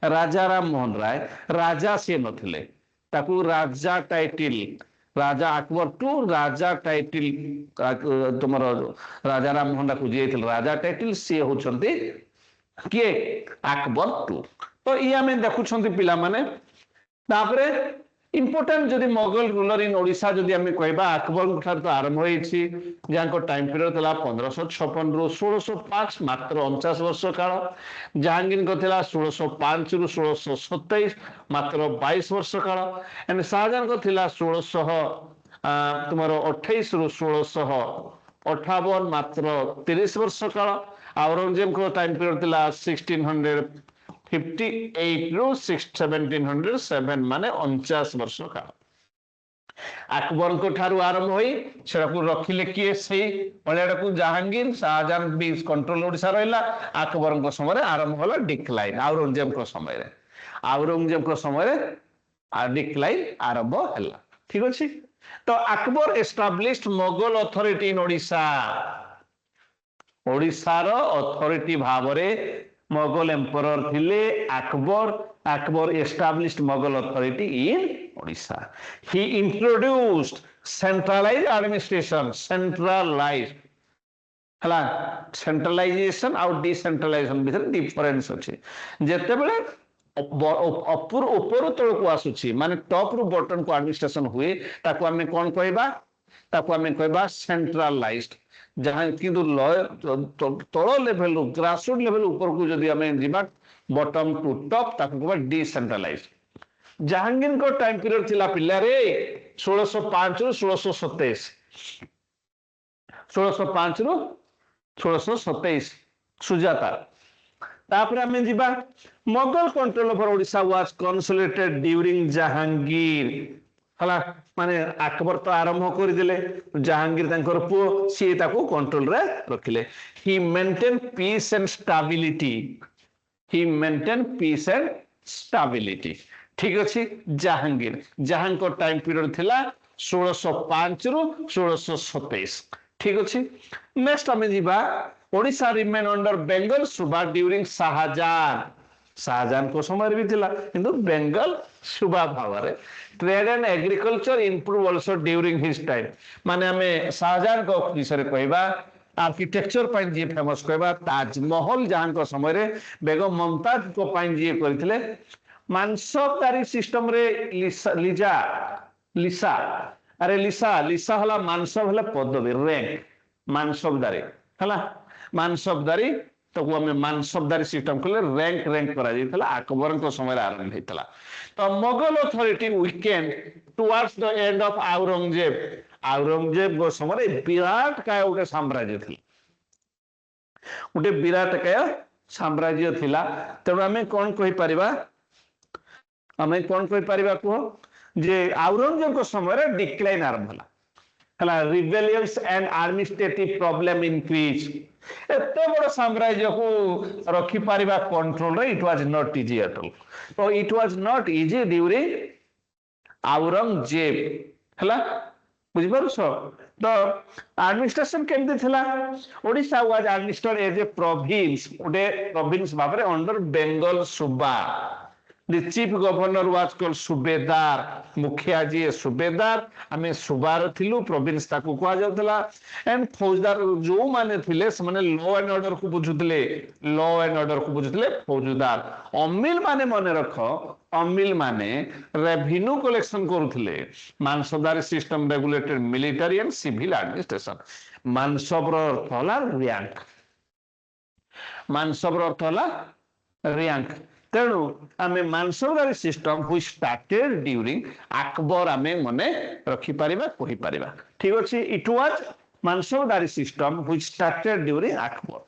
राजा राम मोहन राय राजा से नथिले ताकू राजा टाइटल राजा अकबर टू राजा टाइटल तुमरो राजा राम मोहन राय को जेथिल राजा टाइटल से होचंती किए अकबर टू तो ये आम देखुं पिला माने तापरे इंपोर्टेंट जदि मोगल रूलर इन ओडिशा जदि आम कहबा अकबर ठार तो आरंभ होईछि जांको टाइम पीरियड थला 1556 रु 1605 मात्र 49 वर्ष काल जहांगीर को थला 1605 रु 1627 मात्र 22 वर्ष काल एंड शाहजहां को थला 1600 तुमरो 28 रु 1658 मात्र 30 वर्ष काल औरंगजेब को टाइम पीरियड थला 1658 रु 1707 माने 49 वर्ष काल अकबर को ठारू आरंभ होई सेटा को रखिले किए सेही पळेडा को जहांगीर शाहजहां भी कंट्रोल ओडिसा रहला अकबर को समय रे आरंभ होला डिक्लाइन औरंगजेब को समय रे डिक्लाइन आरंभ होला ठीक अछि तो Akbar established Mughal authority in Odisha Odisha रो अथॉरिटी भावरे मोगल एम्परर थिले Akbar established Mughal authority in Odisha he introduced centralized administration centralization और डिसेंट्रलाइजेशन भितर डिफरेंस अछि जेते बेले ऊपर तल को आसुछि माने टॉप रु बॉटम को एडमिनिस्ट्रेशन हुए ताको हमें कोन कहबा सेंट्रलाइज्ड जहां किंतु तल लेवल ग्रासरूट लेवल ऊपर को जदि हमें जीवा बॉटम टू टॉप ताको कहबा डिसेंट्रलाइज्ड जहांगीर को टाइम पीरियड थिला पिल्ला रे 1605 रु 1627 1605 रु 1627 सुजाता तापर हमें जीवा Mughal control over Odisha was consolidated during Jahangir हला माने अकबर तो आरंभ कर दिले जहांगीर तांकर पु सी ताको कंट्रोल रे रखिले ही मेंटेन पीस एंड स्टेबिलिटी ठीक अछि जहां को टाइम पीरियड थिला 1605 रु 1627 ठीक अछि नेक्स्ट हमें जीवा ओडिशा रिमेन अंडर बेंगल सुबा ड्यूरिंग शाहजहां को समय भी थिला किंतु बेंगल सुबा Bhavre trade and agriculture improve also during his time माने हमें शाहजहां को विषय कहबा आर्किटेक्चर पाइन जी फेमस कहबा ताजमहल जहां को समय रे बेगम मुमताज को पाइन जी करथिले मानसदारी सिस्टम रे लिजा लिसा अरे लिसा लिसा हला मानसब हला पदवी रैंक मानसबदारी हला मानसबदारी तो हमें मानसबदारी सिस्टम को रैंक रैंक करा जाइतला अकबर को समय आरंभ हेतला तो Mughal authority weakened towards the end of Aurangzeb गो समय विराट काय उटे साम्राज्य थिला उटे विराट काय साम्राज्य थिला तेणु आमे कोन कहि परिबा आमे कोन कहि परिबा को जे औरंगजेब को समय डिक्लाइन आरंभ होला हला rebellions and administrative problem increase एते बड़ साम्राज्य को रखि परिबा कंट्रोल रे it was not easy at all तो it was not easy during Aurangzeb हला बुझि परछ तो एडमिनिस्ट्रेशन केमते थिला Odisha was administrated as a province ओडे प्रोविंस बाबरे अंडर बंगाल सुबा The chief governor was called सुबेदार मुखिया जी सुबेदार आमे सुबार थिलु प्रोविंस ताकू को जाउतला एंड फौजदार जो माने थिले से माने लॉ एंड ऑर्डर को बुझुतले लॉ एंड ऑर्डर को बुझुतले फौजदार अमिल माने मने रखो अमिल माने रेवेन्यू कलेक्शन करूथले mansabdari system regulated military and civil administration मानसबर अर्थ होला रैंक मानसबर अर्थ होला रैंक तेणु आमे mansabdari system which started during Akbar आमे मने रखि परिबा कहि परिबा ठीक अछि it was mansabdari system which started during Akbar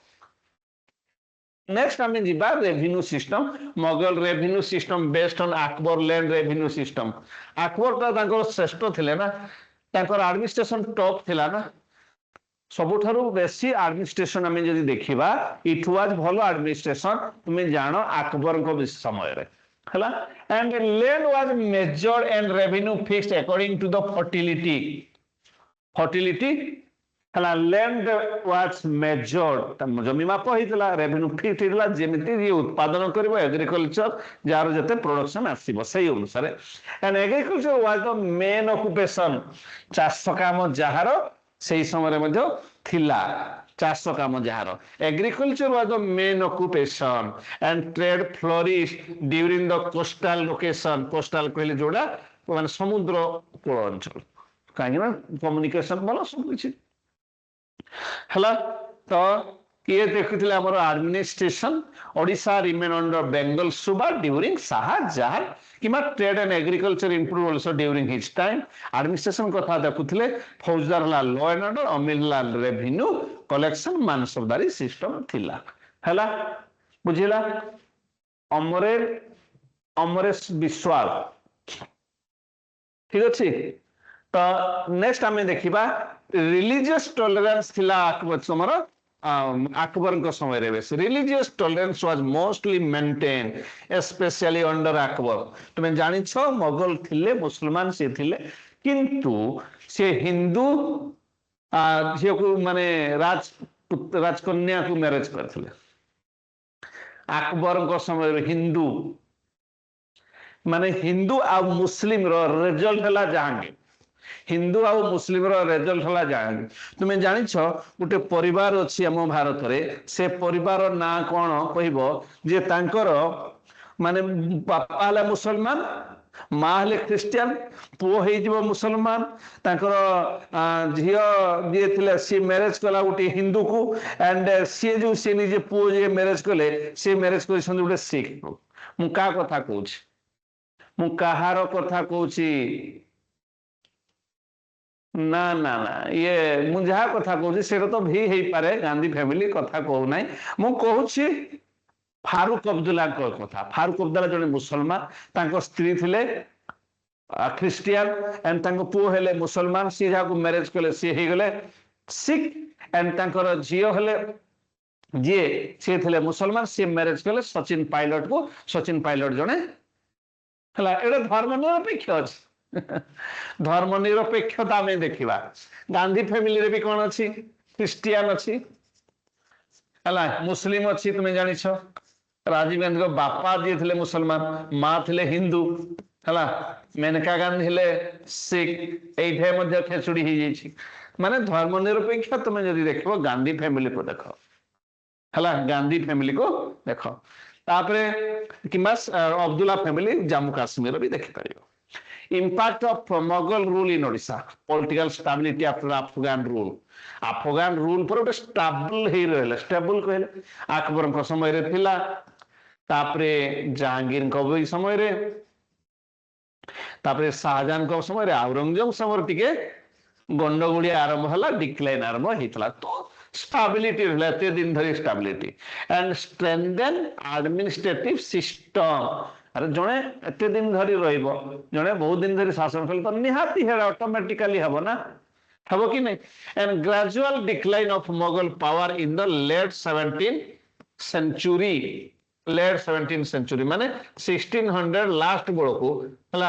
next आमे जिबा revenue system Mughal revenue system based on Akbar land revenue system Akbar ता तांकर श्रेष्ठ थिले ना तांकर एडमिनिस्ट्रेशन टॉप थिला ना सबुठारु बेसी एडमिनिस्ट्रेशन आमे जदि देखिबा इट वाज भलो एडमिनिस्ट्रेशन तुमे जानो अकबर को समय रे हला and land was measured and revenue fixed according to the fertility हला लैंड वाज मेजर्ड तम जमी माप हितला रेवेन्यू फिक्स्ड हितला जेमिति जे उत्पादन करबो एग्रीकल्चर जार जते प्रोडक्शन आसीबो सही अनुसार and agriculture was the main occupation चाष काम जहार सही समय मध्ये थिला चाष काम जहार agriculture was the main occupation and trade flourish during the coastal location coastal कहले जोड़ा माने समुद्र कूल अंचल काहे ना कम्युनिकेशन भलो सब किछि हला तो ये देखुथिले हमर administration Odisha remain under Bengal सुबा ड्यूरिंग शाहजहां किमा trade and agriculture improve also during his time administration कथा देखुथिले फौजदार ला लॉ एंड ऑर्डर अमिल ला रेवेन्यू कलेक्शन मानसदारी सिस्टम थिला हला बुझिला अमरेश विश्वाल ठीक अछि तो नेक्स्ट हमें देखिबा रिलीजियस टॉलरेंस थिला अकबर समर अकबर को समय रे religious tolerance was mostly maintain specially under Akbar तुम जानि छ मुगल थिले मुसलमान से थिले किंतु से हिंदू जे को माने राजकन्या को मैरिज करथिले अकबर को समय हिंदू माने हिंदू आ मुस्लिम रो रिजल्ट हला जहांगीर हिंदू आ मुस्लिम रो रिजल्ट हला जहांगीर तुमे जानि छ उटे परिवार अछि हम भारत रे से परिवार ना कोन कहबो जे तांकर माने बापा हला मुसलमान माँ हले क्रिश्चियन पुओ हे जीव मुसलमान तांकर झियो जे थिले सी मैरिज कला उटे हिंदू को एंड सी जो से निजे पुओ जे मैरिज कले से मैरिज कर संदे उटे सिख मु का कथा कहूची मु कहार कथा कहूची ना ना ना ये मु जहा कथा कहूची सेटा तो भी हेई पारे गांधी फैमिली कथा कहू नाही मु कहूची फारूक अब्दुल्ला को कथा फारूक अब्दुल्ला जने मुसलमान तांको स्त्री थिले क्रिश्चियन एंड तांको पुओ हेले मुसलमान सी जहा को मैरिज कले सी हे गेले सिख एंड तांकर जियो हेले जे से थिले मुसलमान सी मैरिज कले सचिन पायलट को सचिन पायलट जने हला एडा धर्मनिरपेक्ष अछि धर्मनिरपेक्षता में देखिबा गांधी फैमिली रे भी कोन अछि क्रिश्चियन अछि हला मुस्लिम अछि तुमे जानि छ राजीव गांधी को बापा जे थिले मुसलमान माँ थिले हिंदू हला मेनका गांधी थिले सिख एठे मध्ये खेचुडी ही जाइछि माने धर्मनिरपेक्ष तुमे जदि देखबो गांधी फैमिली को देखो हला गांधी फैमिली को देखो तापरे किंबा अब्दुल्ला फैमिली जम्मू काश्मीर भी देखि परियो impact of Mughal rule in Odisha political stability after Afghan rule पर ଗୋଟେ stable ହେଇ ରହିଲା stable କହିଲେ আকবରଙ୍କ ସମୟରେ ଥିଲା ତାପରେ ଜାହାଙ୍ଗୀରଙ୍କ ବି ସମୟରେ ତାପରେ ଶାହଜାହାନଙ୍କ ସମୟରେ ଔରଙ୍ଗଜେବ ସମୟରେ ଟିକେ ଗଣ୍ଡଗୋଳିଆ ଆରମ୍ଭ ହେଲା ଡିକ୍ଲାଇନ ଆରମ୍ଭ ହେଇଥିଲା ତ stability ରହିଲା ଏତେ ଦିନ ଧରି stability and strengthen administrative system अरे जड़े एत दिन धरी रणे बहुत दिन धरी शासन कले तो निहाती है ऑटोमेटिकली हम ना हम कि नहीं and gradual decline of Mughal power in the late 17th century माने 1600 लास्ट बेलू है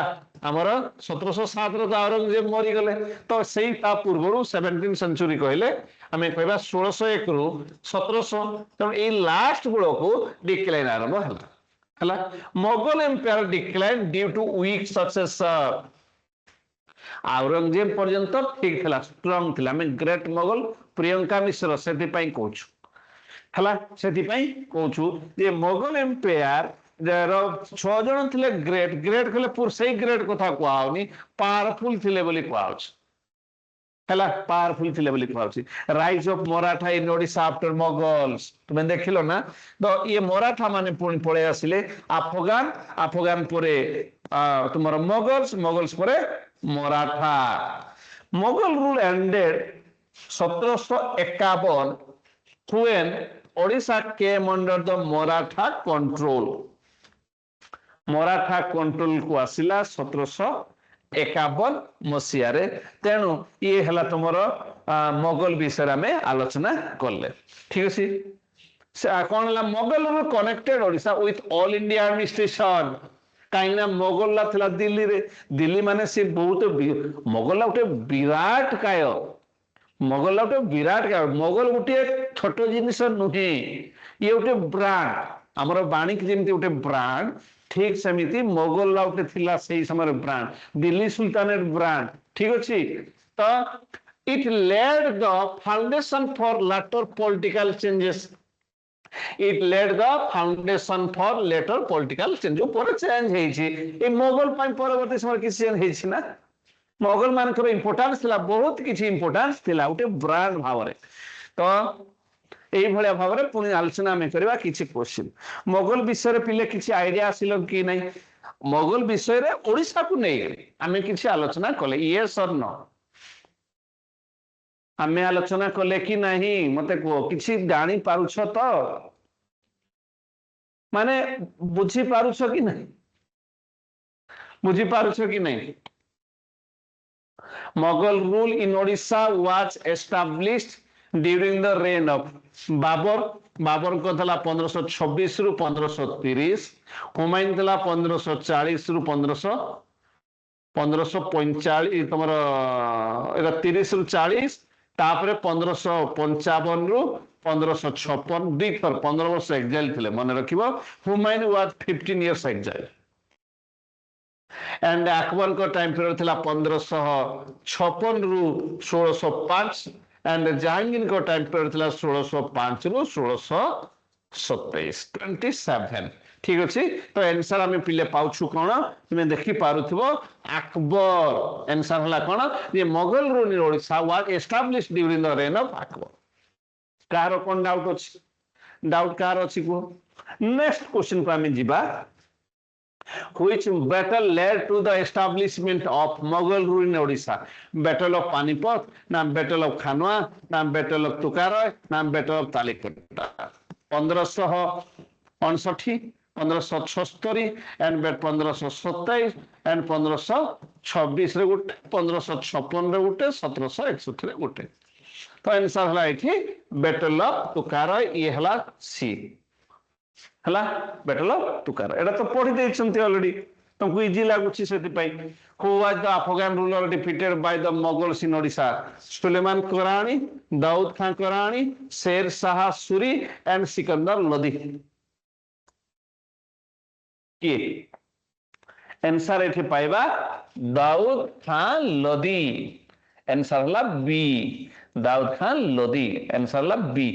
आमर 1707 तो औरंगजेब मरी गले तो सही पूर्व 17th सेंचुरी कहले आम कह 1601 रु 1700 तेणु ये लास्ट बेलू डिक्लाइन आरंभ है Mughal empire decline due to weak successor Aurangzeb पर्यंत ठीक थिला स्ट्रांग थिला मैं ग्रेट मुगल प्रियंका मिश्र सेति पई कहूछु हला सेति पई कहूछु जे मुगल एम्पायर जरो 6 जण थिले ग्रेट कहले पूर सही ग्रेट कथा कहउनी पावरफुल थिले बोली कहउछ हला पावरफुल थिले बोली कहउछ rise of Maratha in Odisha after Mughals तुम देखिलो ना तो ये मराठा माने पुणी पळे आसिले अफगान परे तुमर मुगल्स परे Maratha Mughal rule ended 1751 when Odisha came under the Maratha control को आसिला 1751 मसीह तेणु ये है तुम मुगल विषय आम आलोचना कले ठीक अच्छे कौन है Mughal rule connected Odisha with all India administration कहीं मुगल थिला दिल्ली माने सी बहुत मुगल गोटे विराट काय मुगल मुगल गोटे छोट जिनिस नुहे ये गोटे ब्रांड आमर बाणिक जमी गोटे ब्रांड ठीक सेमिति मुगल गोटे थिला सही समय ब्रांड दिल्ली सुल्तानेट ब्रांड ठीक अच्छे तो it led the foundation for later political changes later political change जो पर चेंज हे मुगल परवर्ती समय किसी चेंज है ना मुगल मानकर इंपोर्टेंस थिला बहुत किसी इंपोर्टेंस थिला उटे ब्रांड भाव रे तो एई भलिया भाव रे पुनी आलोचना में करबा किछि क्वेश्चन मुगल विषय रे पिले किछि आईडिया आसिलो कि नहीं मुगल विषय रे ओडिसा को नै आमे किछि आलोचना कले यस और नो आमे आलोचना कले कि नहीं मते को किछि जानि पारुछ तो माने बुझी पारुछ कि नहीं Mughal rule in Odisha was established during the reign of Babur को थला 1526 रु 1530 हुमायूं थला 1540 रु 1545 तमर 30 रु 40 तापरे 1555 रु 1556 दी थर 15 वर्ष एक्साइल थिले मन रखिबो Humayun was 15 years exile and Akbar को टाइम पीरियड थिला 1556 रु 1605 एंड जहांगीर को टाइम पीरियड थिला 1605 रु 1627 27 ठीक अच्छे तो आंसर आम पिले पाउछु कौन तुम्हें देखि पारुथिबो अकबर आंसर हला कौन ये Mughal rule in Odisha was established during the reign of Akbar car cone doubt car अछि को नेक्स्ट क्वेश्चन को आम जिबा which battle led to the establishment of Mughal rule in Odisha battle of Panipat na battle of Khanwa na battle of Tukaroy na battle of Talikota 1559 1576 and 1527 and 1526 रे गुटे 1556 रे गुटे 1761 रे गुटे तो आंसर हला एठी बैटल ऑफ तुकारोय ये हला सी हला बैटल ऑफ तुकारोय एटा तो पढ़ी देछंती ऑलरेडी तुमको इजी लागुची सेति पई who was the Afghan ruler defeated by the Mughals in Odisha Sulaiman Karrani Daud Khan Karrani Sher Shah Suri and Sikandar Lodi के आंसर एठी पाइबा दाऊद खान लोदी आंसर हला बी दाऊद खान लोदी आंसर हला बी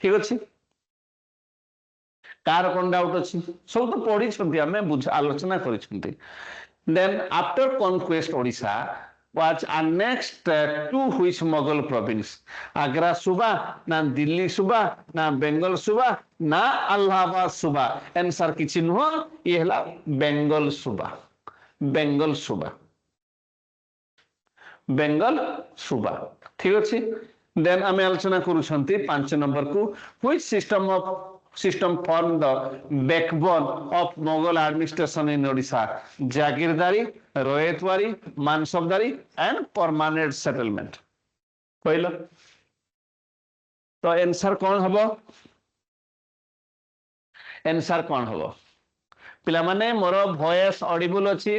ठीक अछि कार कौन डाउट अच्छी सब तो पढ़ी आम बुझ आलोचना कर then after conquest Odisha was annexed to which Mughal province Agra Suba na Delhi Suba na Bengal Suba na Allahabad Suba answer किछि नुह ये हला Bengal Suba Bengal Suba Bengal Suba ठीक अछि then आमे आलोचना करूछंती 5 नंबर को which system formed the backbone of Mughal administration in Odisha Jagirdari Royatwari Mansabdari and permanent settlement कहलो तो आंसर कौन हबो आंसर कौन हबो पिला माने मोर वॉइस ऑडिबल अछि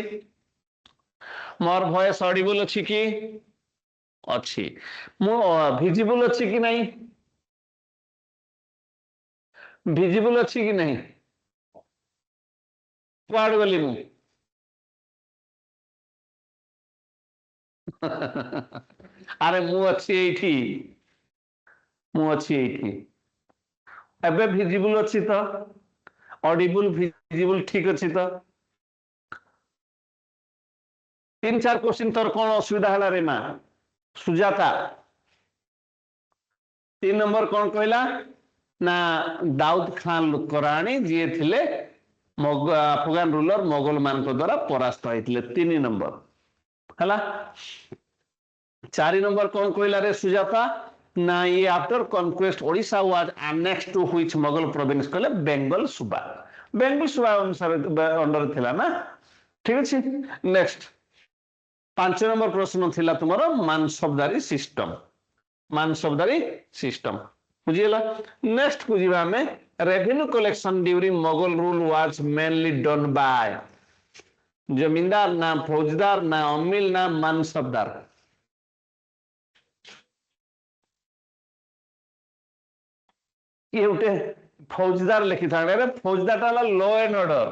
मोर वॉइस ऑडिबल अछि कि अच्छी मो विजिबल अच्छी कि नहीं विजिबल अच्छी कि नहीं कुआड गली मु अरे मु अच्छी एठी मु अच्छी एठी एबे विजिबल अच्छी तो ऑडिबल विजिबल ठीक अच्छी तो 3-4 क्वेश्चन तोर कौन असुविधा हला रे मा सुजाता 3 नंबर कौन कहला ना दाऊद खान लुकरानी जी थिले अफगान रूलर मोगल मान द्वारा परास्त होइतिले 3 नंबर हला 4 नंबर कौन कहला रे सुजाता ना ये after conquest Odisha was annexed to which Mughal province कहले बेंगल सुबा अनुसार अंडर थिला ना ठीक अछि नेक्स्ट 5 नंबर प्रश्न थिला तुमरो मानसबदारी सिस्टम बुझियला नेक्स्ट को जीवा में revenue collection during Mughal rule was mainly done by zamindar ना फौजदार ना अमील ना मानसबदार ये उठे फौजदार लिखी था रे फौजदार वाला लॉ एंड ऑर्डर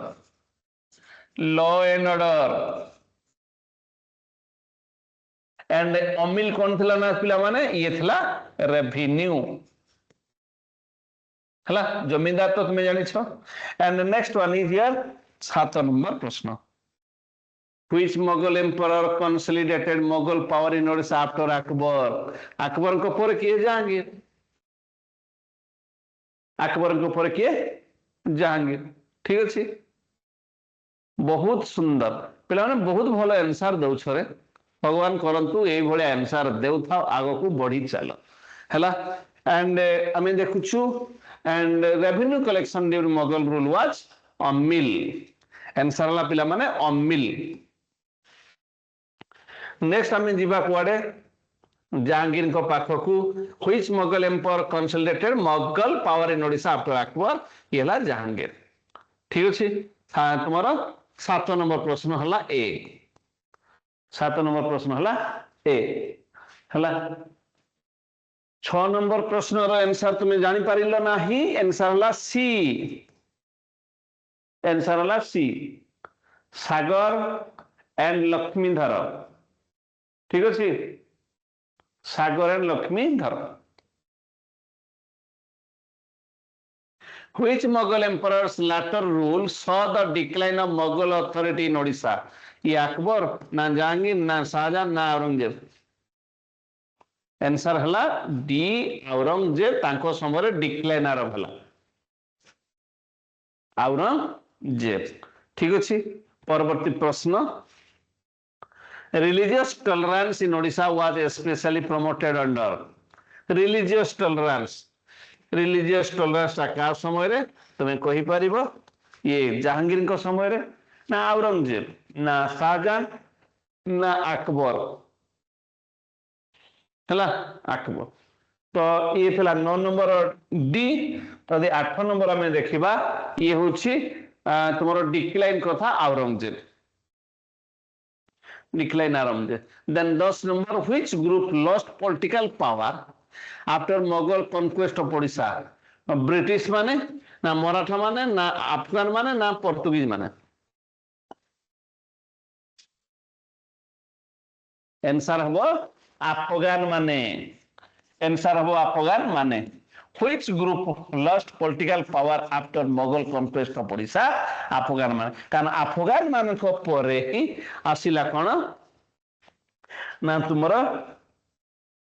एंड अमील कौन थिला ना पिला माने ये थिला रेवेन्यू हला जमींदार तो तुम्हें जानी छो and next one is here 7 number प्रश्न which Mughal emperor consolidated Mughal power in Odisha after Akbar को पर किए जहांगीर अकबर को पर किए जहांगीर ठीक अछि बहुत सुंदर पिला माने बहुत भलो आंसर दउ छरे भगवान करंतु एई भले आंसर देउ था आगो को बढ़ी चलो हला एंड आमे देखुछु and revenue collection during Mughal rule was अमिल आंसर ला पिला माने अमिल नेक्स्ट आमे जीवा कुआडे जहांगीर को पाखकू which Mughal emperor consolidated Mughal power in Odisha after Akbar येला जहांगीर ठीक अछि तुम्हारा 7 नंबर प्रश्न हला ए 7 नंबर प्रश्न हला ए हला 6 नंबर प्रश्न रो आंसर तुम्हें जानी पारिलो नाही आंसर हला सी सागर एंड लक्ष्मीधर ठीक अछि Sagar and Lakshmidhar which Mughal emperors later rule saw the decline of Mughal authority in Odisha ये अकबर ना जहांगीर ना शाहजहां ना औरंगजेब आंसर हला डी औरंगजेब तांको समय डिक्लाइन आरंभ हला औरंगजेब ठीक अछि परवर्ती प्रश्न religious tolerance in Odisha was specially promoted under religious tolerance का समय रे तुम्हें कहि परिबो ये जहांगीर को समय रे ना औरंगजेब ना शाहजहां ना अकबर हला अकबर तो ये थिला 9 नंबर डी तो 8 नंबर हमें देखिबा ये होछि तुम्हारा डिक्लाइन कथा Aurangzeb decline Aurangzeb then 10 number which group lost political power after Mughal conquest of Odisha British माने ना मराठा माने ना अफगान माने ना पोर्तुगीज माने आंसर हबो अफगान माने आंसर हबो अफगान माने Which group lost political power after Mughal conquest of Odisha? Afghan मान कारण अफगान मान को परे ही आसिला कौन ना तुमरा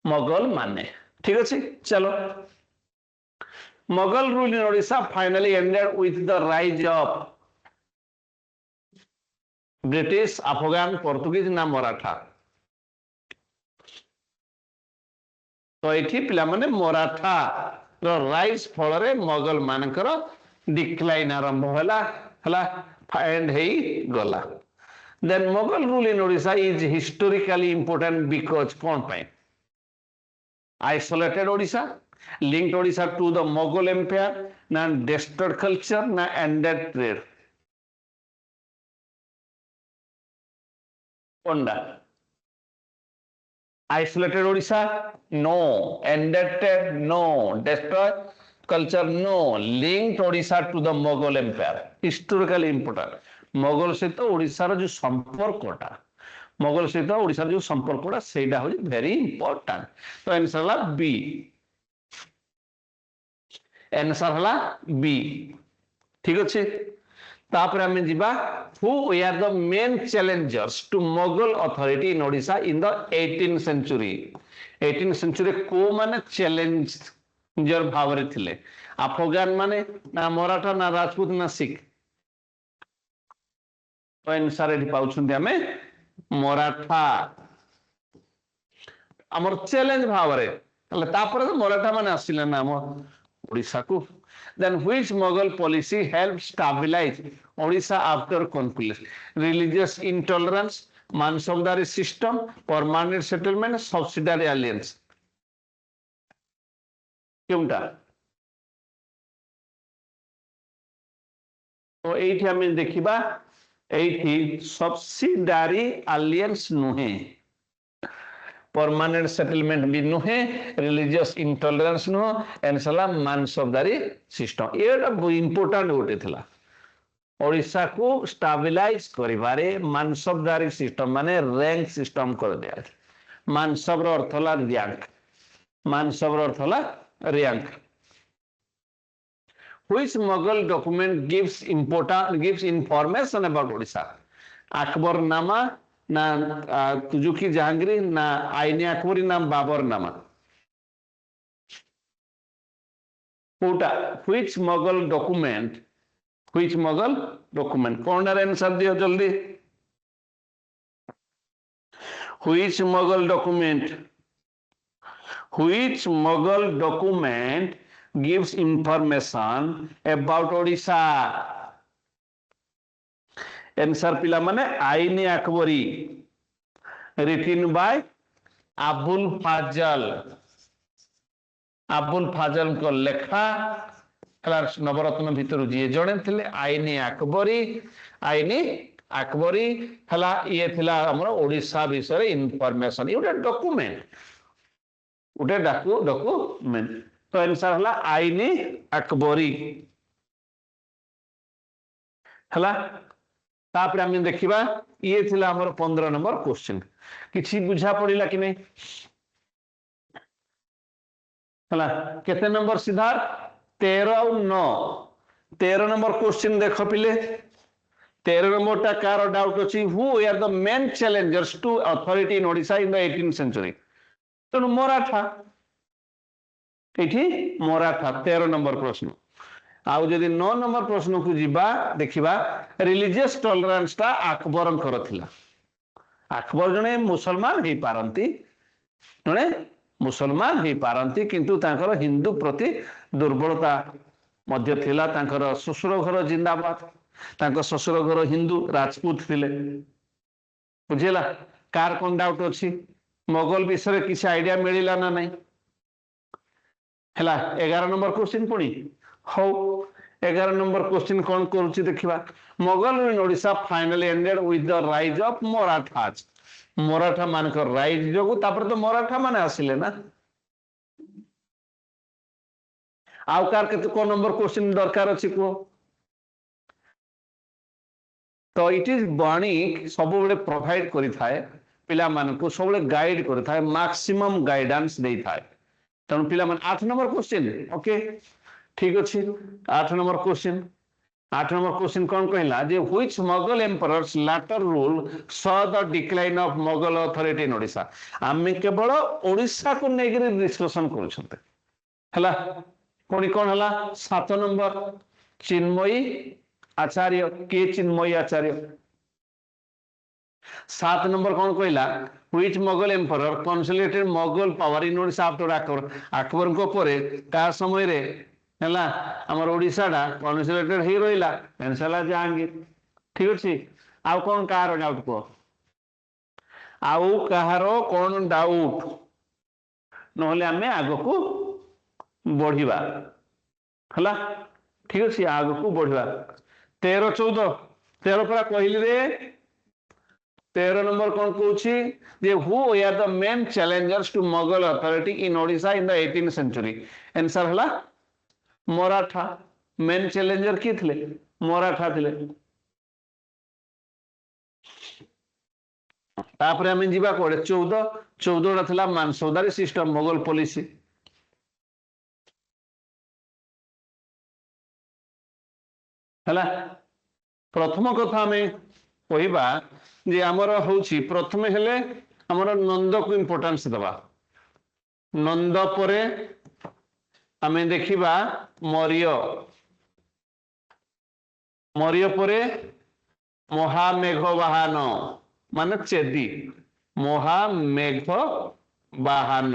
मुगल माने ठीक अच्छे चलो Mughal rule in Odisha finally ended with the rise of British, Afghan, Portuguese ना मराठा तो ये पिला माने मराठा राइज फल मुगल मानकर डिक्लाइन आरंभ हला एंड हे गला then Mughal rule in Odisha is historically important because कौन पाए isolated Odisha linked Odisha to the Mughal empire ना डिस्ट्रॉयड कल्चर ना एंडेड ट्रेड कोंडा isolated Odisha no ended trade no destroyed culture no linked Odisha to the Mughal empire historically important Mughal सहित ओडिशा रो जो संपर्कटा Mughal सहित ओडिशा रो जो संपर्कटा सेटा हो very important तो आंसर हला बी आंसर हला बी ठीक अछि तापर हमें जीवा who were the main challengers to Mughal authority in Odisha in the 18th century 18th century को माने challenger भावरे थिले अफगान माने ना मराठा ना राजपूत ना सिख तो आंसर एठी पाउछुंती हमें मराठा हमर चैलेंज भावरे तले तापर तो मराठा माने आसिले ना हम ओडिसा को then which Mughal policy helped stabilize Odisha after conquest religious intolerance mansabdari system permanent settlement subsidiary alliance क्योंटा तो एठी हमें देखिबा एठी subsidiary alliance नुहे परमानेंट सेटलमेंट भी नुहे रिलीजियस इंटॉलरेंस नुह एनसला मानसबदारी सिस्टम ये इंपोर्टेंट गोटे थिला ओडिशा को स्टेबलाइज करिबारे मानसबदारी सिस्टम माने रैंक सिस्टम कर दिया मानसब रो अर्थ होला रैंक मानसब रो अर्थ होला rank which Mughal document gives information about Odisha Akbar नामा ना तुजुकी जहांगीर ना आईने अकबरी ना बाबर नामा कोटा which Mughal document कौन आंसर दियो जल्दी which Mughal document gives information about Odisha answer पिला माने आईने अकबरी written by अबुल फाजल को लेखा नवरत्न भितर जी जड़े थे आईने अकबरी हला ये थिला हमर ओडिशा विषय इंफॉर्मेशन ये डॉक्यूमेंट उटे डॉक्यूमेंट तो आंसर हला आईने अकबरी हला तापर हम देखिबा ये थिला हमर 15 नंबर क्वेश्चन किछि बुझा पड़िला कि नहीं हला केते नंबर सिद्धार्थ 13 और 9 13 नंबर क्वेश्चन देखो पिले 13 नंबर टा कार डाउट अछि who are the main challengers to authority in Odisha in the 18th century तो मराठा एठी मराठा 13 नंबर प्रश्न आउ जदि 9 नंबर प्रश्न को जीवा देखिबा रिलीजियस टॉलरेंस ता अकबर करथिला अकबर जने मुसलमान ही पारंती जने मुसलमान ही पारंती किंतु तांकर हिंदू प्रति दुर्बलता मध्य थिला तांकर ससुर घर जिंदाबाद तांकर ससुर घर हिंदू राजपूत थिले बुझिला कार कोन डाउट अछि मुगल विषय किसी आईडिया मिलिला ना नहीं हला 11 नंबर क्वेश्चन पुणी हो 11 नंबर क्वेश्चन कौन करूची देखिबा Mughal in Odisha finally ended with the rise of Marathas Maratha मान को राइज जोगु तापर तो मराठा माने आसिले ना आउ कार के को नंबर क्वेश्चन दरकार अछि को तो इट इज बाणी सब बेले प्रोवाइड करि थाए पिला मान को सब बेले गाइड करि थाए मैक्सिमम गाइडेंस देई थाए तेणु पिला 8 नंबर क्वेश्चन ओके ठीक अच्छे 8 नंबर क्वेश्चन 8 नंबर क्वेश्चन कौन कहला जे which Mughal emperors later rule saw the decline of Mughal authority in Odisha आमे केवल ओडिशा को नेगिरी डिस्कशन करूछंते हला कोनी कौन हला 7 नंबर चिन्मयी आचार्य के चिन्मयी आचार्य 7 नंबर कौन कहला which Mughal emperor consolidated Mughal power in Odisha after Akbar Akbar को परे का समय रे हला हमर ओडिशा डा कंसोलिडेटेड हे रहिला पेंसला जहांगीर ठीक अछि आउ कोन कार डाउट को आउ कहारो कोन डाउट नहले हमें आगो को बढ़िबा हला ठीक अछि आगो को बढ़िबा 13 14 13 पर कहली रे 13 नंबर कौन कहूची जे who are the main challengers to Mughal authority in Odisha in the 18th century answer हला मराठा मेन चैलेंजर की थे मराठा थे तापरे हमें जीवा कोड़े 14 था मानसौदारी सिस्टम मोगल पॉलिसी हला प्रथम कथा हमें कहबा जे हमर होउची प्रथमे हेले हमर नंद को इंपोर्टेंस दबा नंद परे हमें देखिबा मौर्य मौर्य परे महामेघवाहन माने चेदी महामेघवाहन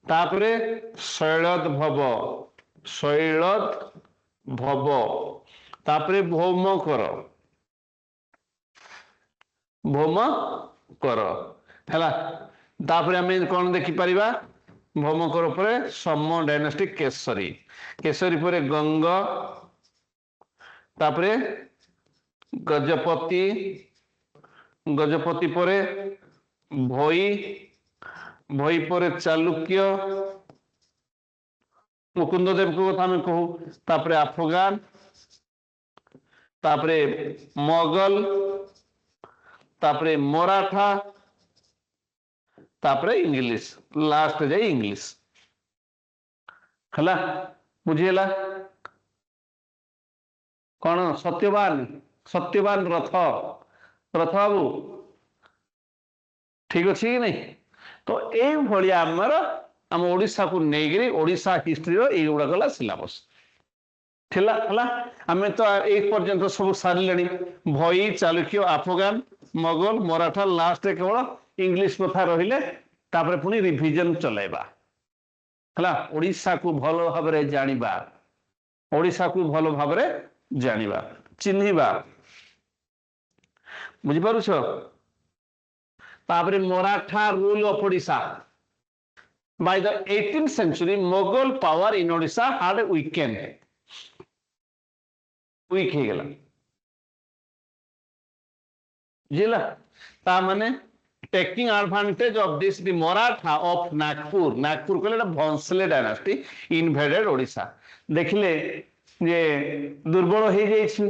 तापरे शैलद भव तापरे भौमकर हैला तापरे हमें कौन देखि परिबा भौमकर उपरे सम डायनेस्टी केसरी केसरी परे गंग तापरे गजपति गजपति परे भोई भोई परे चालुक्य मुकुंद देव को कथा में कहू तापरे अफगान तापरे मोगल तापरे मराठा तापरे इंग्लिश लास्ट जाए इंग्लिश हला बुझीला कौन सत्यवान रथ बाबू ठीक अच्छे कि नहीं तो ये भाया आमर आम ओडिशा को नेगिरी ओडिशा हिस्ट्री युवा गला सिलेबस थिला हला हमें तो एक पर्यंत सब सारे भई चालुक्य अफगान मोगल मराठा लास्ट केवल इंग्लिश कथा रहिले तापरे पुनी रिविजन चलाइबा हला ओडिशा को भलो भाबरे जानिबा ओडिशा को भलो भाबरे जानिबा चिन्हिबा बुझि पारुछ तापरे Maratha rule of Odisha by the 18th century Mughal power in Odisha had weakened weak he gala जिला ता माने taking advantage of this the Maratha of Nagpur कहले भोंसले डायनास्टी invaded Odisha देखिले जे दुर्बल हो जाइछि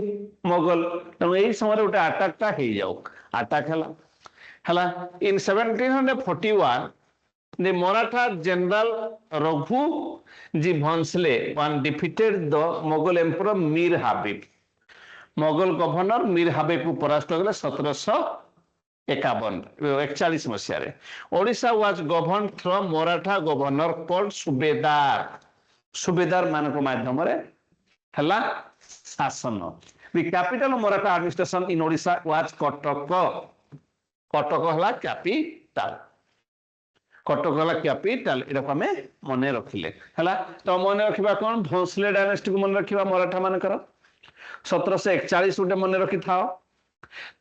मोगल त एई समय रे उटा अटैक ता हे जाऊ अटैक हला in 1741 the Maratha general Raghu Ji Bhonsle one defeated the Mughal emperor Mir Habib Mughal governor Mir Habib को परास्त कले 1741 मसीह Odisha was governed from Maratha governor called सुबेदार मान को माध्यम रे हला शासन the capital of Maratha administration in Odisha was Cuttack हला कैपिटल कटक हला कैपिटल एटा को हमें मन रखिले हला तो मन रखिबा कोन भोंसले डायनेस्टी को मन रखिबा मराठा मान कर 1741 उटे मन रखि थाओ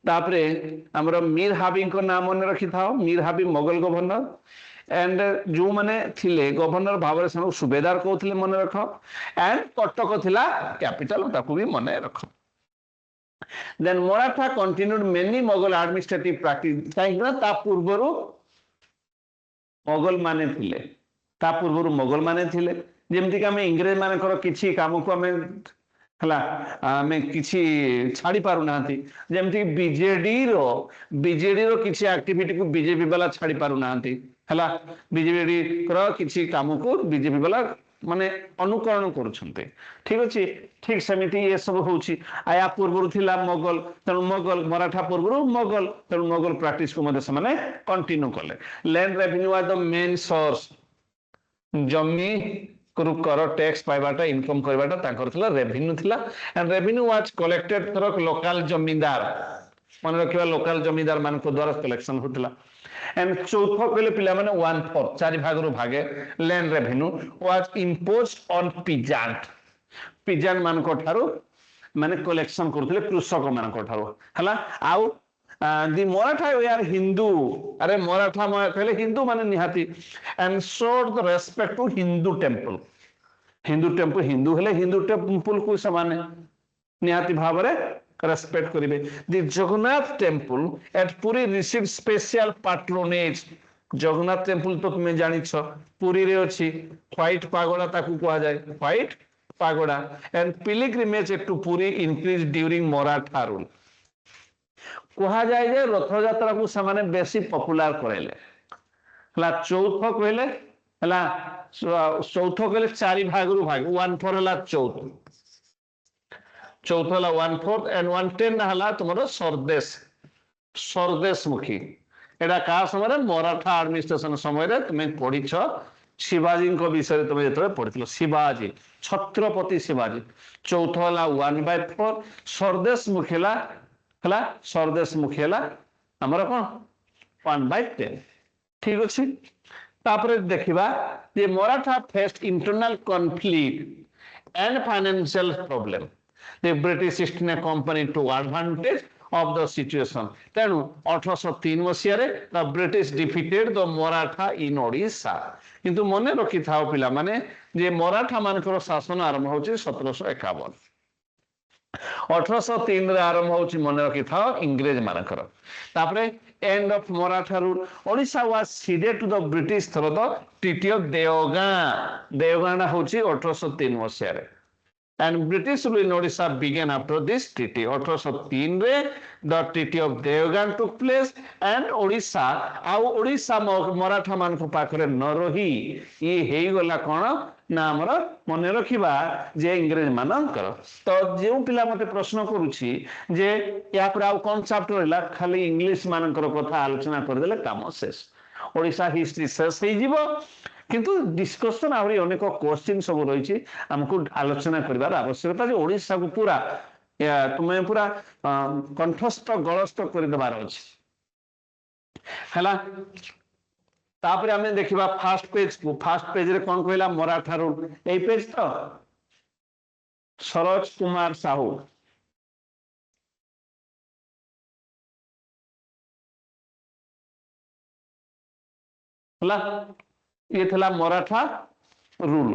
तापरे हमरो मीर हाबिब को नाम मन रखि थाओ मीर हाबिब मोगल गवर्नर एंड जो माने थिले गवर्नर भावरे सनु सुबेदार कहउथिले मन रखो एंड कटक थिला कैपिटल ताकू भी मन रखो then Maratha continued many Mughal administrative practice काइना ता पूर्वरु मोगल माने थिले ता पूर्वरु मोगल माने थिले जेमति का में इंग्रेज माने कर किछि काम को हमें हला हमें किछि छाड़ी पारु नांती जेमति बीजेडी रो किछि एक्टिविटी को बीजेपी वाला छाड़ी पारु नांती ହେଲା ବିଜେପି ର କିଛି କାମକୁ ବିଜେପି ବାଲା ମାନେ ଅନୁକରଣ କରୁଛନ୍ତି ଠିକ ଅଛି ଠିକ ସେମିତି ଏ ସବୁ ହଉଛି ଆୟା ପୂର୍ବରୁ ଥିଲା ମୋଗଲ ତେଣୁ ମୋଗଲ ମରାଠା ପୂର୍ବରୁ ମୋଗଲ ତେଣୁ ମୋଗଲ ପ୍ରାକ୍ଟିସକୁ ମଧ୍ୟ ସେମାନେ କଣ୍ଟିନ୍ୟୁ କଲେ ଲ୍ୟାଣ୍ଡ ରେଭିନ୍ୟୁ ଆର୍ ଦ ମେନ୍ ସୋର୍ସ ଜମି କର ଟैक्स पाइबाटा इनकम करबाटा तांकर थिला रेवेन्यू थिला and revenue was collected through local जमींदार मन रखिबा लोकल जमींदार मान को द्वारा कलेक्शन होतिला एंड चौथ कहले पिला माने 1/4 चारि भाग रु भागे land revenue was imposed on पिजान मान को ठारो माने कलेक्शन करथिले कृषक मान को ठारो हला आउ the Maratha were Hindu अरे मराठा कहले हिंदू माने निहाती and showed the respect to Hindu temple Hindu हेले हिंदू टेम्पल को समान निहाती भाव रे रेस्पेक्ट करिवे the Jagannath temple at Puri received special patronage Jagannath temple तो तुम जानी छ पुरी रे अछि व्हाइट पागोडा ताकू कहा जाय white pagoda and pilgrimage to Puri increased during Maratha rule कहा जाए जे रथ यात्रा को समान बेसी पॉपुलर करेले हला चौथ कहले हला चौथ कहले चारि भाग रु भाग 1/4 हला चौथ हला 1/4 एंड 1/10 हला तुमरो सरदेश मुखी एडा का समय मराठा एडमिनिस्ट्रेशन समय रे तुमे पढी छ शिवाजी को विषय तुम जो पढ़ी शिवाजी छत्रपति शिवाजी चौथ हला 1/4 सरदेश मुखिला हला सरदेश मुखिला हमर कोन 1/10 ठीक अछि तापर देखिबा जे Maratha faced internal conflict and financial problem the British East India company took advantage of the situation तेणु 1803 मसिया रे the British defeated the Maratha in Odisha किंतु मने रखि थाओ पिला माने जे मराठा मानकर शासन आरंभ होची 1751 1803 रे आरंभ होची मने रखि थाओ इंग्रेज मानकर तापरे end of Maratha rule Odisha was ceded to the British through the treaty of Deogaon होची 1803 मसिया रे and British rule in Odisha began after this treaty 1803 रे the treaty of Deogan took place and Odisha Maratha मान को पाखरे न रही ये हेई गला कोन ना हमर मने रखिबा जे इंग्रेज मानकर तो जेउ पिला मते प्रश्न करूची जे या पर आउ कोन चैप्टर हला खाली इंग्लिश मानकर कथा आलोचना कर देले काम शेष ओडिशा हिस्ट्री शेष हे जीवो किंतु डिस्कशन आहुरी अनेक क्वेश्चन सब रही हमको आलोचना करिवार आवश्यकता जे ओडिशा को पूरा तुमे पूरा कंठस्थ गलस्थ कर देबार अछि हला तापर हमें देखिबा फर्स्ट पेज रे कोन कहला मराठा रूल एई पेज तो सरोज कुमार साहू हला ये थला मराठा रूल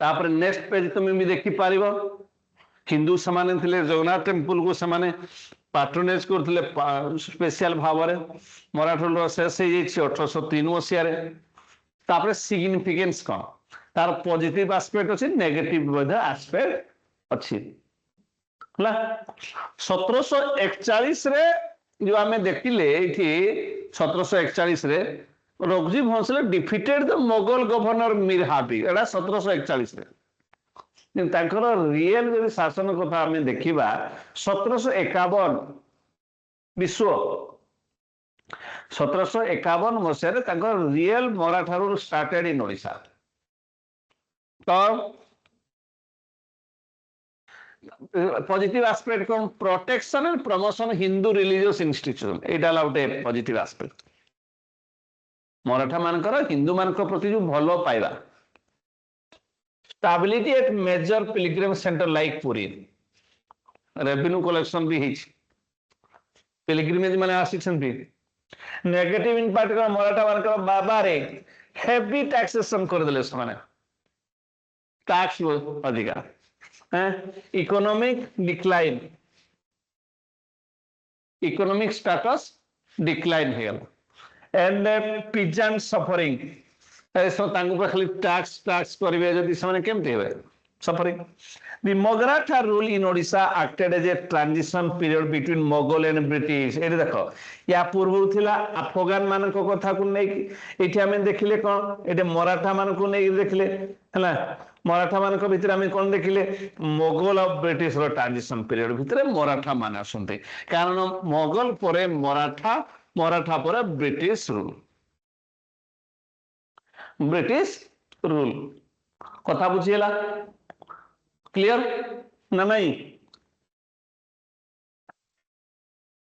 तापर नेक्स्ट पेज तुम भी देखि पारिबो हिंदू समान थिले जगन्नाथ टेम्पल को समान पैट्रोनेज करथिले स्पेशल भाव रे मराठा रूल शेष हे जे 1803 मसिया रे तापर सिग्निफिकेंस कोन तार पॉजिटिव एस्पेक्ट अछि नेगेटिव बधा एस्पेक्ट अछि हला 1741 रे जो आमे देखिले एठी 1741 रे Raghuji Bhonsle defeated the Mughal governor Mir Habib एडा 1741 रे तांकर रियल जे शासन कथा आमे देखिबा 1751 विश्व 1751 मसिया रे तांकर real Maratha rule started in Odisha तो पॉजिटिव एस्पेक्ट कोन protection and promotion Hindu religious institution एटा लाउटे पॉजिटिव एस्पेक्ट मराठा मानकर हिंदू मानकर प्रति जो भलो पाइबा stability at major pilgrim centre like Puri revenue collection भी हिच पिलग्रिमेज माने आसिक्सन भी नेगेटिव इंपैक्ट कर मराठा मानकर बाबा रे हेवी टैक्सेशन कर देले समाने टैक्स अधिका economic status decline and pigeon suffering ऐसो तांगु खाली टैक्स करिवे जदी सने केमते हेबे suffering. The Maratha rule in Odisha acted as a transition period between Mughal and British. एठी देखो या पूर्व थिला अफगान मान को कथा को नै एठी हमें देखिले कोन एठी मराठा मान को नै देखिले हला मराठा मान को भितर हमें कोन देखिले मुगल और ब्रिटिश रो ट्रांजिशन पीरियड भितर मराठा मान आसंते कारण मुगल परे मराठा मराठा परे ब्रिटिश रूल कथा बुझिएला क्लियर ना नहीं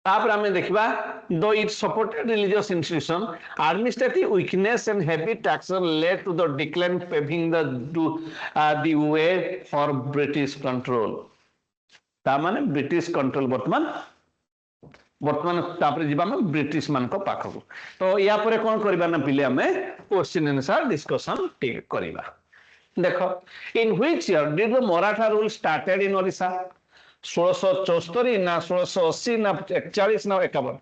तापर हमें देखिबा दो it supported religious institution administrative weakness and heavy taxes led to the decline paving the way for British control ता माने ब्रिटिश कंट्रोल वर्तमान तापर जीवा में ब्रिटिश मान को पाखो तो या परे कोन करबा ना पिले हमें क्वेश्चन आंसर डिस्कशन ठीक करबा देखो in which year did the Maratha rule started in Odisha 1674 ना 1680 ना 41 ना 51